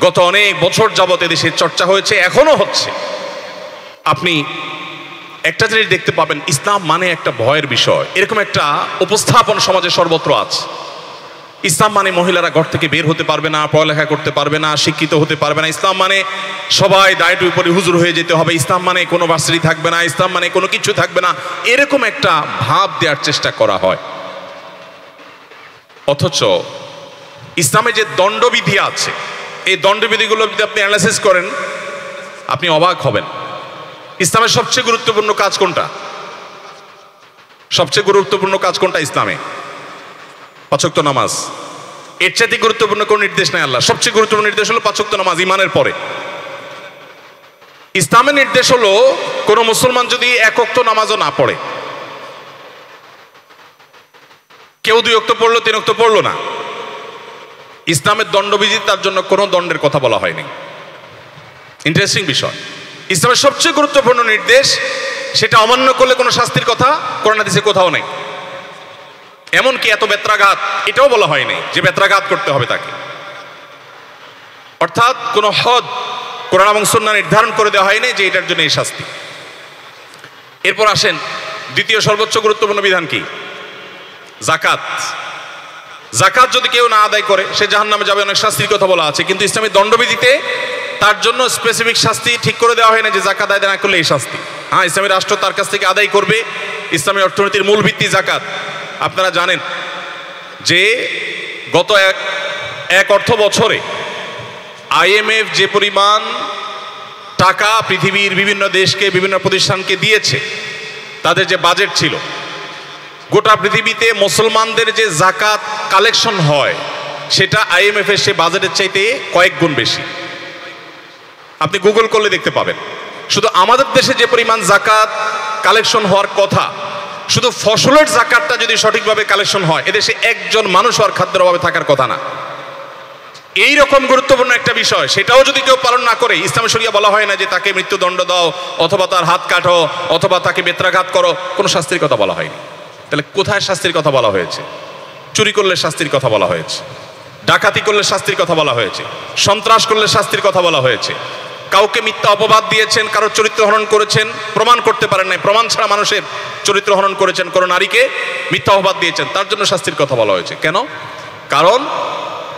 গত অনেক বছর যাবত এদেশে চর্চা হয়েছে, এখনো হচ্ছে। আপনি একটা জিনিস দেখতে পাবেন, ইসলাম মানে একটা ভয়ের বিষয়, এরকম একটা উপস্থাপন সমাজে সর্বত্র আছে। ইসলাম মানে মহিলারা ঘর থেকে বের হতে পারবে না, পড়ালেখা করতে পারবে না, শিক্ষিত হতে পারবে না। ইসলাম মানে সবাই দায়িত্বের উপরে হুজুর হয়ে যেতে হবে। ইসলাম মানে কোনো ভার্সিটি থাকবে না, ইসলাম মানে কোনো কিছু থাকবে না, এরকম একটা ভাব দেওয়ার চেষ্টা করা হয়। অথচ ইসলামে যে দণ্ডবিধি আছে, এই দণ্ডবিধিগুলো যদি আপনি অ্যানালাইসিস করেন, আপনি অবাক হবেন। ইসলামের সবচেয়ে গুরুত্বপূর্ণ কাজ কোনটা? সবচেয়ে গুরুত্বপূর্ণ কাজ কোনটা ইসলামে? 5 ওয়াক্ত নামাজ। এর চাইতে গুরুত্বপূর্ণ কোন নির্দেশ নাই আল্লাহ। সবচেয়ে গুরুত্বপূর্ণ নির্দেশ হলো 5 ওয়াক্ত নামাজ, ইমানের পরে। ইসলামের নির্দেশ হলো, কোন মুসলমান যদি 1 ওয়াক্ত নামাজও না পড়ে, কেউ 2 ওয়াক্ত পড়লো, 3 ওয়াক্ত পড়লো না, ইসলামের দণ্ডবিধি তার জন্য কোনো দণ্ডের কথা বলা হয়নি। ইন্টারেস্টিং বিষয়, ইসলামের সবচেয়ে গুরুত্বপূর্ণ নির্দেশ, সেটা অমান্য করলে কোনো শাস্তির কথা কোরআন হাদিসে কোথাও নেই। এমনকি এত বেত্রাঘাত, এটাও বলা হয়নি যে বেত্রাঘাত করতে হবে তাকে। অর্থাৎ কোনো হদ কোরআন এবং সুন্নাহ নির্ধারণ করে দেওয়া হয়নি যে এটার জন্য এই শাস্তি। এরপর আসেন, দ্বিতীয় সর্বোচ্চ গুরুত্বপূর্ণ বিধান কি? যাকাত। যাকাত যদি কেউ না আদায় করে সে জাহান্নামে যাবে, অনেক শাস্তির কথা বলা আছে, কিন্তু ইসলামী দণ্ডবিধিতে তার জন্য স্পেসিফিক শাস্তি ঠিক করে দেওয়া হয় না যে যাকাত আদায় না করলে এই শাস্তি। হ্যাঁ, ইসলামী রাষ্ট্র তার কাছ থেকে আদায় করবে। ইসলামী অর্থনীতির মূল ভিত্তি যাকাত। আপনারা জানেন যে গত এক অর্থ বছরে IMF যে পরিমাণ টাকা পৃথিবীর বিভিন্ন দেশকে, বিভিন্ন প্রতিষ্ঠানকে দিয়েছে, তাদের যে বাজেট ছিল, গোটা পৃথিবীতে মুসলমানদের যে যাকাত কালেকশন হয় সেটা IMF এর সে বাজেটের চাইতে কয়েক গুণ বেশি। আপনি গুগল করলে দেখতে পাবেন। শুধু আমাদের দেশে যে পরিমাণ যাকাত কালেকশন হওয়ার কথা, শুধু ফসলের যাকাতটা যদি সঠিকভাবে কালেকশন হয়, এদেশে একজন মানুষ আর খাদ্যের অভাবে থাকার কথা না। এই রকম গুরুত্বপূর্ণ একটা বিষয়, সেটাও যদি কেউ পালন না করে, ইসলামে শরিয়া বলা হয় না যে তাকে মৃত্যুদণ্ড দাও, অথবা তার হাত কাটো, অথবা তাকে বেত্রাঘাত করো, কোনো শাস্তির কথা বলা হয়নি। তাহলে কোথায় শাস্তির কথা বলা হয়েছে? চুরি করলে শাস্তির কথা বলা হয়েছে, ডাকাতি করলে শাস্তির কথা বলা হয়েছে, সন্ত্রাস করলে শাস্তির কথা বলা হয়েছে, কাউকে মিথ্যা অপবাদ দিয়েছেন, কারোর চরিত্র হনন করেছেন, প্রমাণ করতে পারেন নাই, প্রমাণ ছাড়া মানুষের চরিত্র হনন করেছেন, কোনো নারীকে মিথ্যা অপবাদ দিয়েছেন, তার জন্য শাস্তির কথা বলা হয়েছে। কেন? কারণ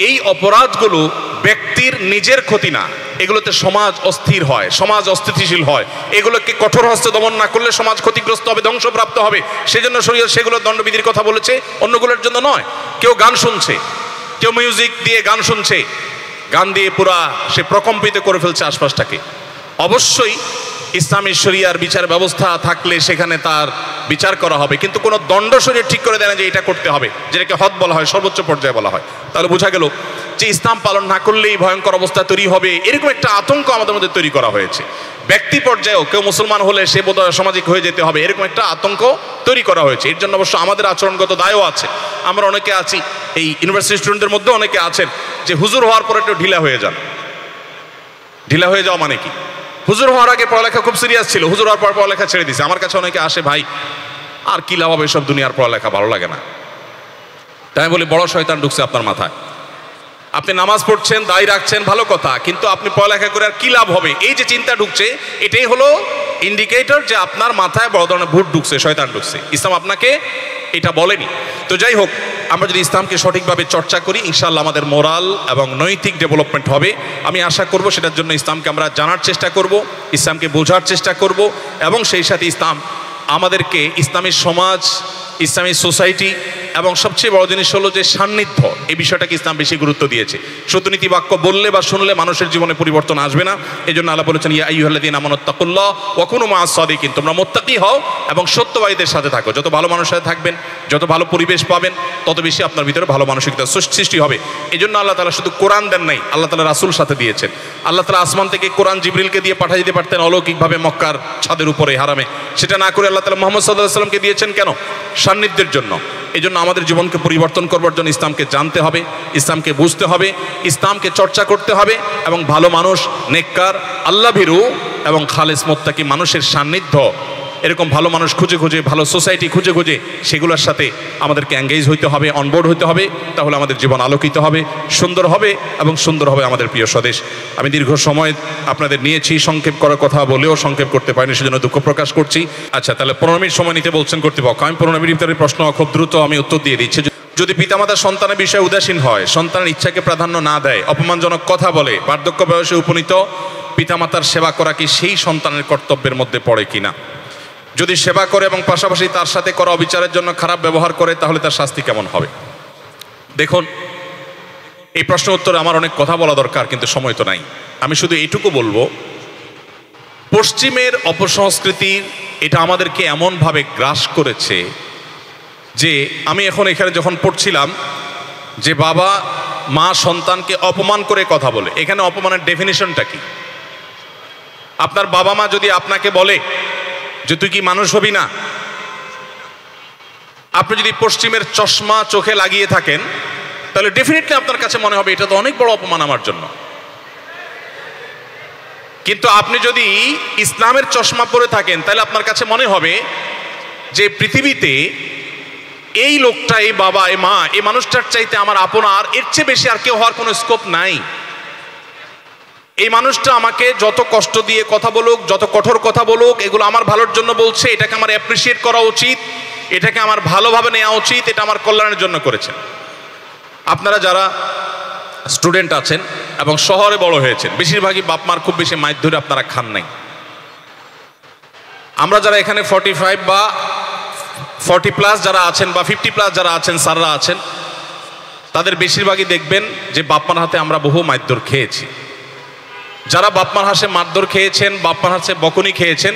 এই অপরাধগুলো ব্যক্তির নিজের ক্ষতি না, এগুলোতে সমাজ অস্থির হয়, সমাজ অস্থিতিশীল হয়। এগুলোকে কঠোর হস্তে দমন না করলে সমাজ ক্ষতিগ্রস্ত হবে, ধ্বংসপ্রাপ্ত হবে। সেজন্য শরীয়ত সেগুলোর দণ্ডবিধির কথা বলেছে, অন্যগুলোর জন্য নয়। কেউ গান শুনছে, কেউ মিউজিক দিয়ে গান শুনছে, গান দিয়ে পুরা সে প্রকম্পিত করে ফেলছে আশপাশটাকে। অবশ্যই ইসলামী শরিয়ার বিচার ব্যবস্থা থাকলে সেখানে তার বিচার করা হবে, কিন্তু কোনো দণ্ড শরীর ঠিক করে দেয় না যে এটা করতে হবে, যেটাকে হদ বলা হয়, সর্বোচ্চ পর্যায়ে বলা হয়। তাহলে বোঝা গেল যে ইসলাম পালন না করলেই ভয়ঙ্কর অবস্থা তৈরি হবে, এরকম একটা আতঙ্ক আমাদের মধ্যে তৈরি করা হয়েছে। ব্যক্তি পর্যায়েও কেউ মুসলমান হলে সে বোধহয় সামাজিক হয়ে যেতে হবে, এরকম একটা আতঙ্ক তৈরি করা হয়েছে। এর জন্য অবশ্য আমাদের আচরণগত দায়ও আছে। আমরা অনেকে আছি, এই ইউনিভার্সিটি স্টুডেন্টদের মধ্যে অনেকে আছেন যে হুজুর হওয়ার পর একটু ঢিলা হয়ে যান। ঢিলা হয়ে যাওয়া মানে কি? হুজুর হওয়ার আগে পড়ালেখা খুব সিরিয়াস ছিল, হুজুর হওয়ার পর পড়ালেখা ছেড়ে দিছে। আমার কাছে অনেকে আসে, ভাই আর কি লাভ হবে সব দুনিয়ার পড়ালেখা, ভালো লাগে না। তাই বলি বড় শয়তান ঢুকছে আপনার মাথায়। আপনি নামাজ পড়ছেন, দায় রাখছেন, ভালো কথা, কিন্তু আপনি পড়ালেখা করে আর কি লাভ হবে, এই যে চিন্তা ঢুকছে, এটাই হলো ইন্ডিকেটর যে আপনার মাথায় বড় ধরনের ভূত ঢুকছে, শয়তান ঢুকছে। ইসলাম আপনাকে এটা বলেনি। তো যাই হোক, আমরা যদি ইসলামকে সঠিকভাবে চর্চা করি, ইনশাআল্লাহ আমাদের মোরাল এবং নৈতিক ডেভেলপমেন্ট হবে। আমি আশা করব সেটার জন্য ইসলামকে আমরা জানার চেষ্টা করব, ইসলামকে বোঝার চেষ্টা করব, এবং সেই সাথে ইসলাম আমাদেরকে ইসলামী সমাজ, ইসলামী সোসাইটি এবং সবচেয়ে বড় জিনিস হলো যে সান্নিধ্য, এই বিষয়টাকে ইসলাম বেশি গুরুত্ব দিয়েছে। সত্যনীতি বাক্য বললে বা শুনলে মানুষের জীবনে পরিবর্তন আসবে না। এই জন্য আল্লাহ বলেছেন, ইয়া আইয়ুহাল্লাযীনা আমানুত্তাকুল্লাহ ওয়া কুনু মাআস সাদিকিন, তোমরা মুত্তাকি হও এবং সত্যবাদীদের সাথে থাকো। যত ভালো মানুষের সাথে থাকবেন, যত ভালো পরিবেশ পাবেন, তত বেশি আপনার ভিতরে ভালো মানসিকতা সৃষ্টি হবে। এই জন্য আল্লাহ তাআলা শুধু কোরআন দেন নাই, আল্লাহ তাআলা রাসূল সাথে দিয়েছেন। আল্লাহ তাআলা আসমান থেকে কোরআন জিবরিলকে দিয়ে পাঠিয়ে দিতে পারতেন অলৌকিকভাবে মক্কার ছাদের উপরে, হারামে। সেটা না করে আল্লাহ তাআলা মুহাম্মদ সাল্লাল্লাহু আলাইহি ওয়াসাল্লামকে দিয়েছেন কেন? সান্নিধ্যের জন্য। এই জন্য আমাদের জীবনকে পরিবর্তন করবার জন্য ইসলামকে জানতে হবে, ইসলামকে বুঝতে হবে, ইসলামকে চর্চা করতে হবে, এবং ভালো মানুষ, নেককার, আল্লাহভীরু এবং খালেস মুত্তাকি মানুষের সান্নিধ্য, এরকম ভালো মানুষ খুঁজে খুঁজে, ভালো সোসাইটি খুঁজে খুঁজে সেগুলোর সাথে আমাদেরকে এঙ্গেজ হইতে হবে, অনবোর্ড হইতে হবে। তাহলে আমাদের জীবন আলোকিত হবে, সুন্দর হবে, এবং সুন্দর হবে আমাদের প্রিয় স্বদেশ। আমি দীর্ঘ সময় আপনাদের নিয়েছি, সংক্ষেপ করার কথা বলেও সংক্ষেপ করতে পারিনি, সেজন্য দুঃখ প্রকাশ করছি। আচ্ছা, তাহলে 15 মিনিট সময় নিতে বলছেন কর্তৃপক্ষ। আমি 15 মিনিটের ভিতরে প্রশ্ন খুব দ্রুত আমি উত্তর দিয়ে দিচ্ছি। যদি পিতামাতা সন্তানের বিষয়ে উদাসীন হয়, সন্তানের ইচ্ছাকে প্রাধান্য না দেয়, অপমানজনক কথা বলে, বার্ধক্য বয়সে উপনীত পিতামাতার সেবা করা কি সেই সন্তানের কর্তব্যের মধ্যে পড়ে কিনা? যদি সেবা করে এবং পাশাপাশি তার সাথে করা অবিচারের জন্য খারাপ ব্যবহার করে, তাহলে তার শাস্তি কেমন হবে? দেখুন, এই প্রশ্ন উত্তরে আমার অনেক কথা বলা দরকার, কিন্তু সময় তো নাই। আমি শুধু এইটুকু বলবো, পশ্চিমের অপসংস্কৃতির এটা আমাদেরকে এমনভাবে গ্রাস করেছে যে আমি এখন এখানে যখন পড়ছিলাম যে বাবা মা সন্তানকে অপমান করে কথা বলে, এখানে অপমানের ডেফিনিশনটা কি? আপনার বাবা মা যদি আপনাকে বলে যে তুই কি মানুষ হবি না, আপনি যদি পশ্চিমের চশমা চোখে লাগিয়ে থাকেন, তাহলে ডেফিনেটলি আপনার কাছে মনে হবে এটা তো অনেক বড় অপমান আমার জন্য। কিন্তু আপনি যদি ইসলামের চশমা পরে থাকেন, তাহলে আপনার কাছে মনে হবে যে পৃথিবীতে এই লোকটা, এই বাবা, এই মা, এই মানুষটার চাইতে আমার আপনার এর চেয়ে বেশি আর কেউ হওয়ার কোনো স্কোপ নাই। এই মানুষটা আমাকে যত কষ্ট দিয়ে কথা বলুক, যত কঠোর কথা বলুক, এগুলো আমার ভালোর জন্য বলছে, এটাকে আমার অ্যাপ্রিসিয়েট করা উচিত, এটাকে আমার ভালোভাবে নেওয়া উচিত, এটা আমার কল্যাণের জন্য করেছেন। আপনারা যারা স্টুডেন্ট আছেন এবং শহরে বড় হয়েছেন, বেশিরভাগই বাপ মার খুব বেশি মাইর ধরে আপনারা খান নাই। আমরা যারা এখানে 45 বা 40+ যারা আছেন বা 50+ যারা আছেন, স্যাররা আছেন, তাদের বেশিরভাগই দেখবেন যে বাপ মার হাতে আমরা বহু মারধর খেয়েছি। যারা বাপমার হাসে মারধর খেয়েছেন, বাপমার হাসে বকুনি খেয়েছেন,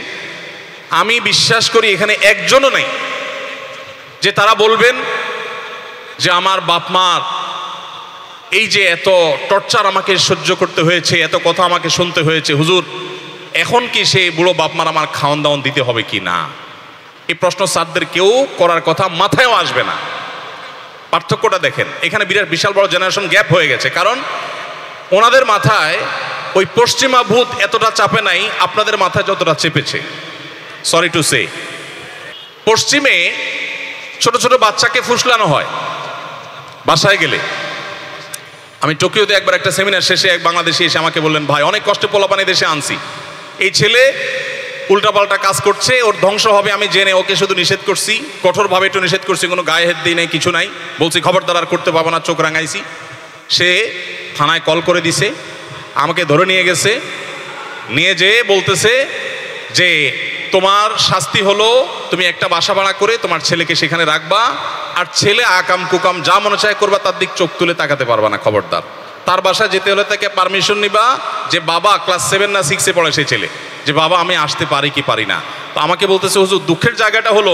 আমি বিশ্বাস করি এখানে একজনও নেই যে তারা বলবেন যে আমার বাপমার এই যে এত টর্চার আমাকে সহ্য করতে হয়েছে, এত কথা আমাকে শুনতে হয়েছে, হুজুর এখন কি সেই বুড়ো বাপমার আমার খাওয়ান দাওয়ান দিতে হবে কি না? এই প্রশ্ন স্যারদের কেউ করার কথা মাথায়ও আসবে না। পার্থক্যটা দেখেন, এখানে বিশাল বড় জেনারেশন গ্যাপ হয়ে গেছে। কারণ ওনাদের মাথায় ওই পশ্চিমা ভূত এতটা চাপে নাই আপনাদের মাথায় যতটা চেপেছে। সরি টু সে, পশ্চিমে ছোট ছোট বাচ্চাকে ফুসলানো হয় বাসায় গেলে। আমি টোকিওতে একবার একটা সেমিনার শেষে এক বাংলাদেশি এসে আমাকে বললেন, ভাই অনেক কষ্টে পোলাপানি দেশে আনছি, এই ছেলে উল্টাপাল্টা কাজ করছে, ওর ধ্বংস হবে আমি জেনে ওকে শুধু নিষেধ করছি, কঠোরভাবে একটু নিষেধ করছি, কোনো গায়ে হাত দিই নাই, কিছু নাই, বলছি খবরদার আর করতে পারবো না, চোখ রাঙাইছি। সে থানায় কল করে দিছে, আমাকে ধরে নিয়ে গেছে, নিয়ে যেয়ে বলতেছে যে তোমার শাস্তি হলো তুমি একটা বাসা ভাড়া করে তোমার ছেলেকে সেখানে রাখবা, আর ছেলে আকাম কুকাম যা মনে চায় করবা, তার দিক চোখ তুলে তাকাতে পারবা না, খবরদার। তার বাসায় যেতে হলে তাকে পারমিশন নিবা, যে বাবা ক্লাস 7 না 6-এ পড়ে সেই ছেলে, যে বাবা আমি আসতে পারি কি পারি না। তো আমাকে বলতেছে হুজুর দুঃখের জায়গাটা হলো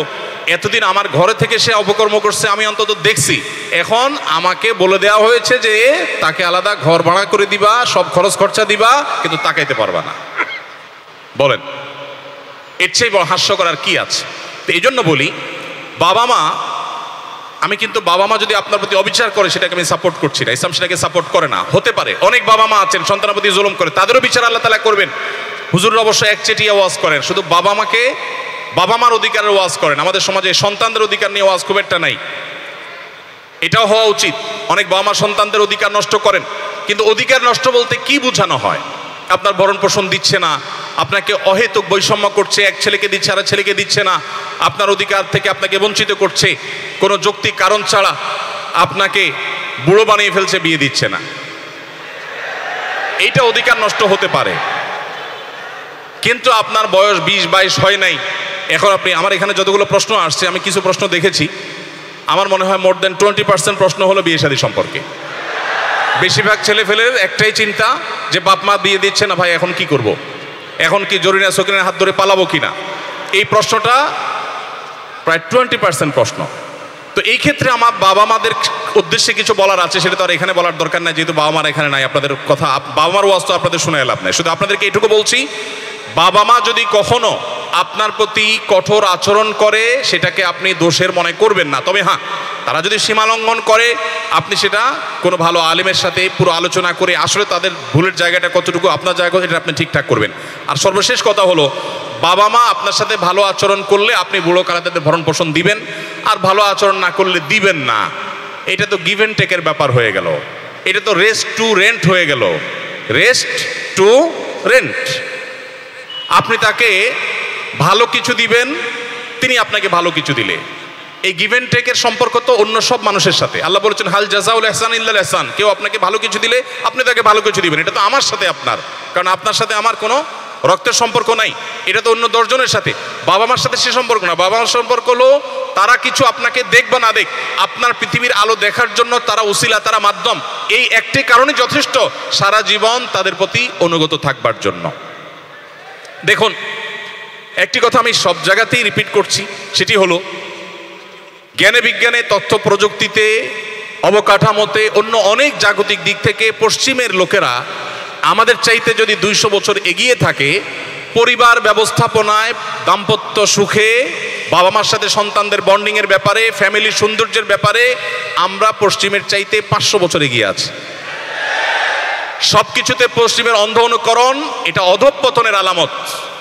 এতদিন আমার ঘরে থেকে সে অপকর্ম করছে, আমি অন্তত দেখছি, এখন আমাকে বলে দেওয়া হয়েছে যে তাকে আলাদা ঘর ভাড়া করে দিবা, সব খরচ খরচা দিবা, কিন্তু তাকাইতে পারবা না। বলেন এর চেয়ে বড় হাস্যকর আর কি আছে? তো এই জন্য বলি বাবা মা, আমি কিন্তু বাবা মা যদি আপনার প্রতি অবিচার করে সেটাকে আমি সাপোর্ট করছি না, ইসলাম সেটাকে সাপোর্ট করে না। হতে পারে অনেক বাবা মা আছেন সন্তানের প্রতি জুলুম করে, তাদেরও বিচার আল্লাহ তাআলা করবেন। হুজুররা অবশ্য একচেটিয়া ওয়াজ করেন, শুধু বাবা মাকে বাবা মার অধিকারের ওয়াজ করেন। আমাদের সমাজে সন্তানদের অধিকার নিয়ে ওয়াজ খুব একটা নাই, এটাও হওয়া উচিত। অনেক বাবা মা সন্তানদের অধিকার নষ্ট করেন, কিন্তু অধিকার নষ্ট বলতে কি বোঝানো হয়? আপনার ভরণ পোষণ দিচ্ছে না, আপনাকে অহেতুক বৈষম্য করছে, এক ছেলেকে দিচ্ছে আর ছেলেকে দিচ্ছে না, আপনার অধিকার থেকে আপনাকে বঞ্চিত করছে, কোনো যৌক্তিক কারণ ছাড়া আপনাকে বুড়ো বানিয়ে ফেলছে, বিয়ে দিচ্ছে না, এইটা অধিকার নষ্ট হতে পারে। কিন্তু আপনার বয়স 20-22 হয় নাই, এখন আপনি, আমার এখানে যতগুলো প্রশ্ন আসছে আমি কিছু প্রশ্ন দেখেছি, আমার মনে হয় মোর দেন 20% প্রশ্ন হলো বিয়ে শাদী সম্পর্কে। বেশিরভাগ ছেলে ফেলের একটাই চিন্তা যে বাপ মা বিয়ে দিচ্ছে না, ভাই এখন কি করব, এখন কি জরিনা সকিনের হাত ধরে পালাবো কিনা, এই প্রশ্নটা প্রায় 20% প্রশ্ন। তো এই ক্ষেত্রে আমার বাবা মাদের উদ্দেশ্যে কিছু বলার আছে, সেটা তো আর এখানে বলার দরকার নাই, যেহেতু বাবা মার এখানে নাই। আপনাদের কথা, বাবা মার ওয়াজ তো আপনাদের শুনে লাভ নাই, শুধু আপনাদেরকে এটুকু বলছি, বাবা মা যদি কখনো আপনার প্রতি কঠোর আচরণ করে সেটাকে আপনি দোষের মনে করবেন না। তবে হ্যাঁ, তারা যদি সীমা লঙ্ঘন করে আপনি সেটা কোনো ভালো আলেমের সাথে পুরো আলোচনা করে আসলে তাদের ভুলের জায়গাটা কতটুকু, আপনার জায়গা এটা আপনি ঠিকঠাক করবেন। আর সর্বশেষ কথা হলো, বাবা মা আপনার সাথে ভালো আচরণ করলে আপনি বুড়ো কালে তাদের ভরণ পোষণ দিবেন, আর ভালো আচরণ না করলে দিবেন না। এটা তো গিভ অ্যান্ড টেকের ব্যাপার হয়ে গেল, এটা তো রেস্ট টু রেন্ট হয়ে গেল, রেস্ট টু রেন্ট। আপনি তাকে ভালো কিছু দিবেন, তিনি আপনাকে ভালো কিছু দিলে, এই গিভ অ্যান্ড টেকের সম্পর্ক তো অন্য সব মানুষের সাথে। আল্লাহ বলেছেন হাল জাযাউল ইহসান ইল্লাল ইহসান, কেউ আপনাকে ভালো কিছু দিলে আপনি তাকে ভালো কিছু দিবেন। এটা তো আমার সাথে আপনার, কারণ আপনার সাথে আমার কোনো রক্তের সম্পর্ক নাই, এটা তো অন্য 10 জনের সাথে। বাবা মার সাথে সে সম্পর্ক না, বাবা মার সম্পর্ক হলো তারা কিছু আপনাকে দেখ বা না দেখ, আপনার পৃথিবীর আলো দেখার জন্য তারা উসিলা, তারা মাধ্যম, এই একটি কারণে যথেষ্ট সারা জীবন তাদের প্রতি অনুগত থাকবার জন্য। দেখুন একটি কথা আমি সব জায়গাতেই রিপিট করছি, সেটি হলো জ্ঞানে বিজ্ঞানে, তথ্য প্রযুক্তিতে, অবকাঠামোতে, অন্য অনেক জাগতিক দিক থেকে পশ্চিমের লোকেরা আমাদের চাইতে যদি 200 বছর এগিয়ে থাকে, পরিবার ব্যবস্থাপনায়, দাম্পত্য সুখে, বাবা মার সাথে সন্তানদের বন্ডিংয়ের ব্যাপারে, ফ্যামিলির সৌন্দর্যের ব্যাপারে আমরা পশ্চিমের চাইতে 500 বছর এগিয়ে আছি। সবকিছুতে পশ্চিমের অন্ধ অনুকরণ, এটা অধঃপতনের আলামত।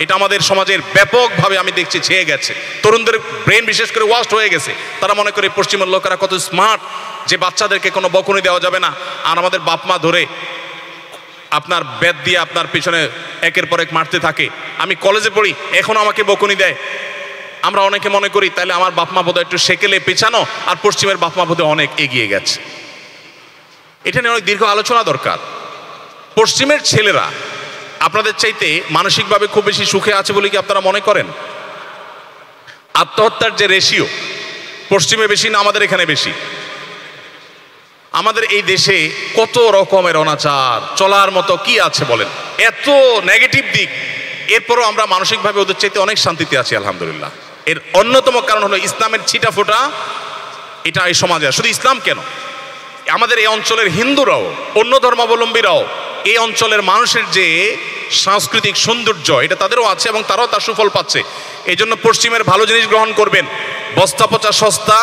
এটা আমাদের সমাজের ব্যাপকভাবে আমি দেখছি ছেয়ে গেছে, তরুণদের ব্রেন বিশেষ করে ওয়াস্ট হয়ে গেছে। তারা মনে করে পশ্চিমের লোকেরা কত স্মার্ট, যে বাচ্চাদেরকে কোনো বকুনি দেওয়া যাবে না। আর আমাদের বাপ মা ধরে আপনার বেত দিয়ে আপনার পিছনে একের পর এক মারতে থাকে। আমি কলেজে পড়ি, এখনো আমাকে বকুনি দেয়। আমরা অনেকে মনে করি তাহলে আমার বাপ মা বোধহয় একটু সেকেলে পেছানো, আর পশ্চিমের বাপ মা বোধহয় অনেক এগিয়ে গেছে। এটা নিয়ে অনেক দীর্ঘ আলোচনা দরকার। পশ্চিমের ছেলেরা আপনাদের চাইতে মানসিকভাবে খুব বেশি সুখে আছে বলে কি আপনারা মনে করেন? আত্মহত্যার যে রেশিও পশ্চিমে বেশি না আমাদের এখানে বেশি? আমাদের এই দেশে কত রকমের অনাচার, চলার মতো কি আছে বলেন, এত নেগেটিভ দিক, এরপরও আমরা মানসিকভাবে ওদের চাইতে অনেক শান্তিতে আছি আলহামদুলিল্লাহ। এর অন্যতম কারণ হলো ইসলামের ছিটা ফোটা এটা এই সমাজে। শুধু ইসলাম কেন, আমাদের এই অঞ্চলের হিন্দুরাও, অন্য ধর্মাবলম্বীরাও, এই অঞ্চলের মানুষের যে সাংস্কৃতিক সৌন্দর্য এটা তাদেরও আছে এবং তারাও তার সুফল পাচ্ছে। এই জন্য পশ্চিমের ভালো জিনিস গ্রহণ করবেন, বস্তা পচা সস্তা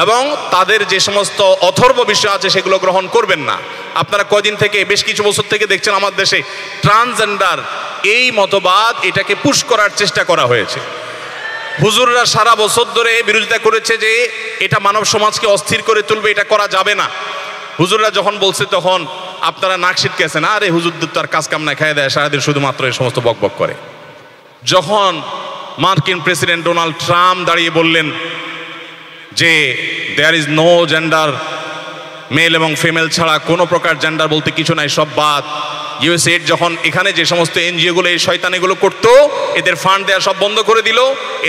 এবং তাদের যে সমস্ত অথর্ব বিষয় আছে সেগুলো গ্রহণ করবেন না। আপনারা কয়দিন থেকে, বেশ কিছু বছর থেকে দেখছেন আমার দেশে ট্রান্সজেন্ডার এই মতবাদ, এটাকে পুশ করার চেষ্টা করা হয়েছে। হুজুররা সারা বছর ধরে বিরোধিতা করেছে যে এটা মানব সমাজকে অস্থির করে তুলবে, এটা করা যাবে না। হুজুররা যখন বলছে তখন আপনারা নাক ছিটকেছেন, আরে হুজুরদের তার কাজ কাম না খাইয়ে দেয়, সারাদিন শুধুমাত্র এই সমস্ত বকবক করে। যখন মার্কিন প্রেসিডেন্ট ডোনাল্ড ট্রাম্প দাঁড়িয়ে বললেন যে there is no gender, male এবং ফিমেল ছাড়া কোনো প্রকার জেন্ডার বলতে কিছু নাই, সব বাদ, ইউএসএইড যখন এখানে যে সমস্ত এনজিওগুলো এই শয়তানিগুলো করতো, এদের ফান্ড দেওয়া সব বন্ধ করে দিল,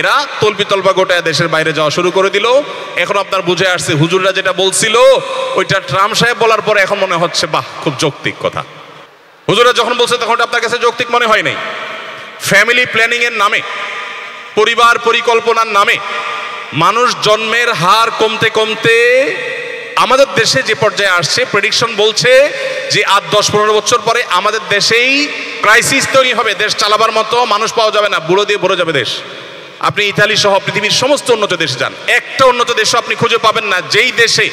এরা তলপা গোটায় দেশের বাইরে যাওয়া শুরু করে দিল। এখন আপনার বুঝে আসছে হুজুররা যেটা বলছিল ওইটা ট্রাম্প সাহেব বলার পরে এখন মনে হচ্ছে বাহ, খুব যৌক্তিক কথা। হুজুররা যখন বলছে তখন আপনার কাছে যৌক্তিক মনে হয় নাই। ফ্যামিলি প্ল্যানিং এর নামে, পরিবার পরিকল্পনার নামে মানুষ জন্মের হার কমতে কমতে আমাদের দেশে যে পর্যায়ে আসছে, প্রেডিকশন বলছে যে 8-10-15 বছর পরে আমাদের দেশেই ক্রাইসিস তৈরি হবে, দেশ চালাবার মতো মানুষ পাওয়া যাবে না, বুড়ো দিয়ে ভরে যাবে দেশ। আপনি ইতালি সহ পৃথিবীর সমস্ত উন্নত দেশে যান, একটা উন্নত দেশও আপনি খুঁজে পাবেন না যেই দেশে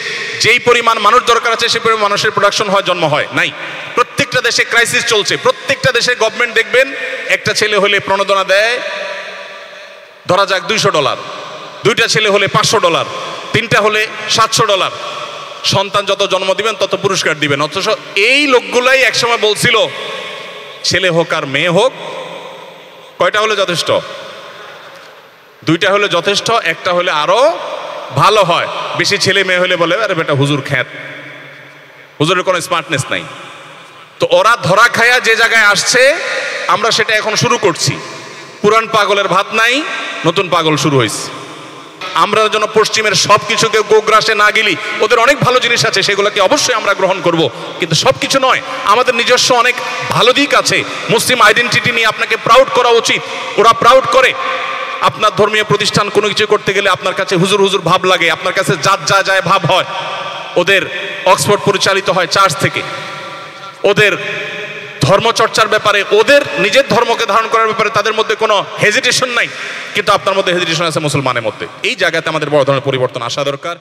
যেই পরিমাণ মানুষ দরকার আছে সেই পরিমাণ মানুষের প্রোডাকশন হয়, জন্ম হয় নাই। প্রত্যেকটা দেশে ক্রাইসিস চলছে। প্রত্যেকটা দেশের গভর্নমেন্ট দেখবেন একটা ছেলে হলে প্রণোদনা দেয় ধরা যাক $200, 2টা ছেলে হলে $500, 3টা হলে $700। সন্তান যত জন্ম দিবেন তত পুরস্কার দিবেন। অথচ এই লোকগুলাই একসময় বলছিল ছেলে হোক আর মেয়ে হোক, কয়টা হলে যথেষ্ট? 2টা হলে যথেষ্ট, একটা হলে আরো ভালো হয়। বেশি ছেলে মেয়ে হলে বলে আরে বেটা হুজুর খ্যাত, হুজুরের কোনো স্মার্টনেস নাই। তো ওরা ধরা খায়া যে জায়গায় আসছে আমরা সেটা এখন শুরু করছি। পুরান পাগলের ভাত নাই, নতুন পাগল শুরু হয়েছে। আমরা যেন পশ্চিমের সব কিছুকে গোগ্রাসে না গেলি, ওদের অনেক ভালো জিনিস আছে সেগুলোকে অবশ্যই আমরা গ্রহণ করব, কিন্তু সব কিছু নয়। আমাদের নিজস্ব অনেক ভালো দিক আছে। মুসলিম আইডেন্টিটি নিয়ে আপনাকে প্রাউড করা উচিত। ওরা প্রাউড করে। আপনার ধর্মীয় প্রতিষ্ঠান কোনো কিছু করতে গেলে আপনার কাছে হুজুর হুজুর ভাব লাগে, আপনার কাছে জাত যা যায় ভাব হয়। ওদের অক্সফোর্ড পরিচালিত হয় চার্চ থেকে। ওদের ধর্মচর্চার ব্যাপারে, ওদের নিজের ধর্মকে ধারণ করার ব্যাপারে তাদের মধ্যে কোনো হেজিটেশন নাই, কিন্তু আপনার মধ্যে হেজিটেশন আছে মুসলমানের মধ্যে। এই জায়গাতে আমাদের বড় ধরনের পরিবর্তন আসা দরকার।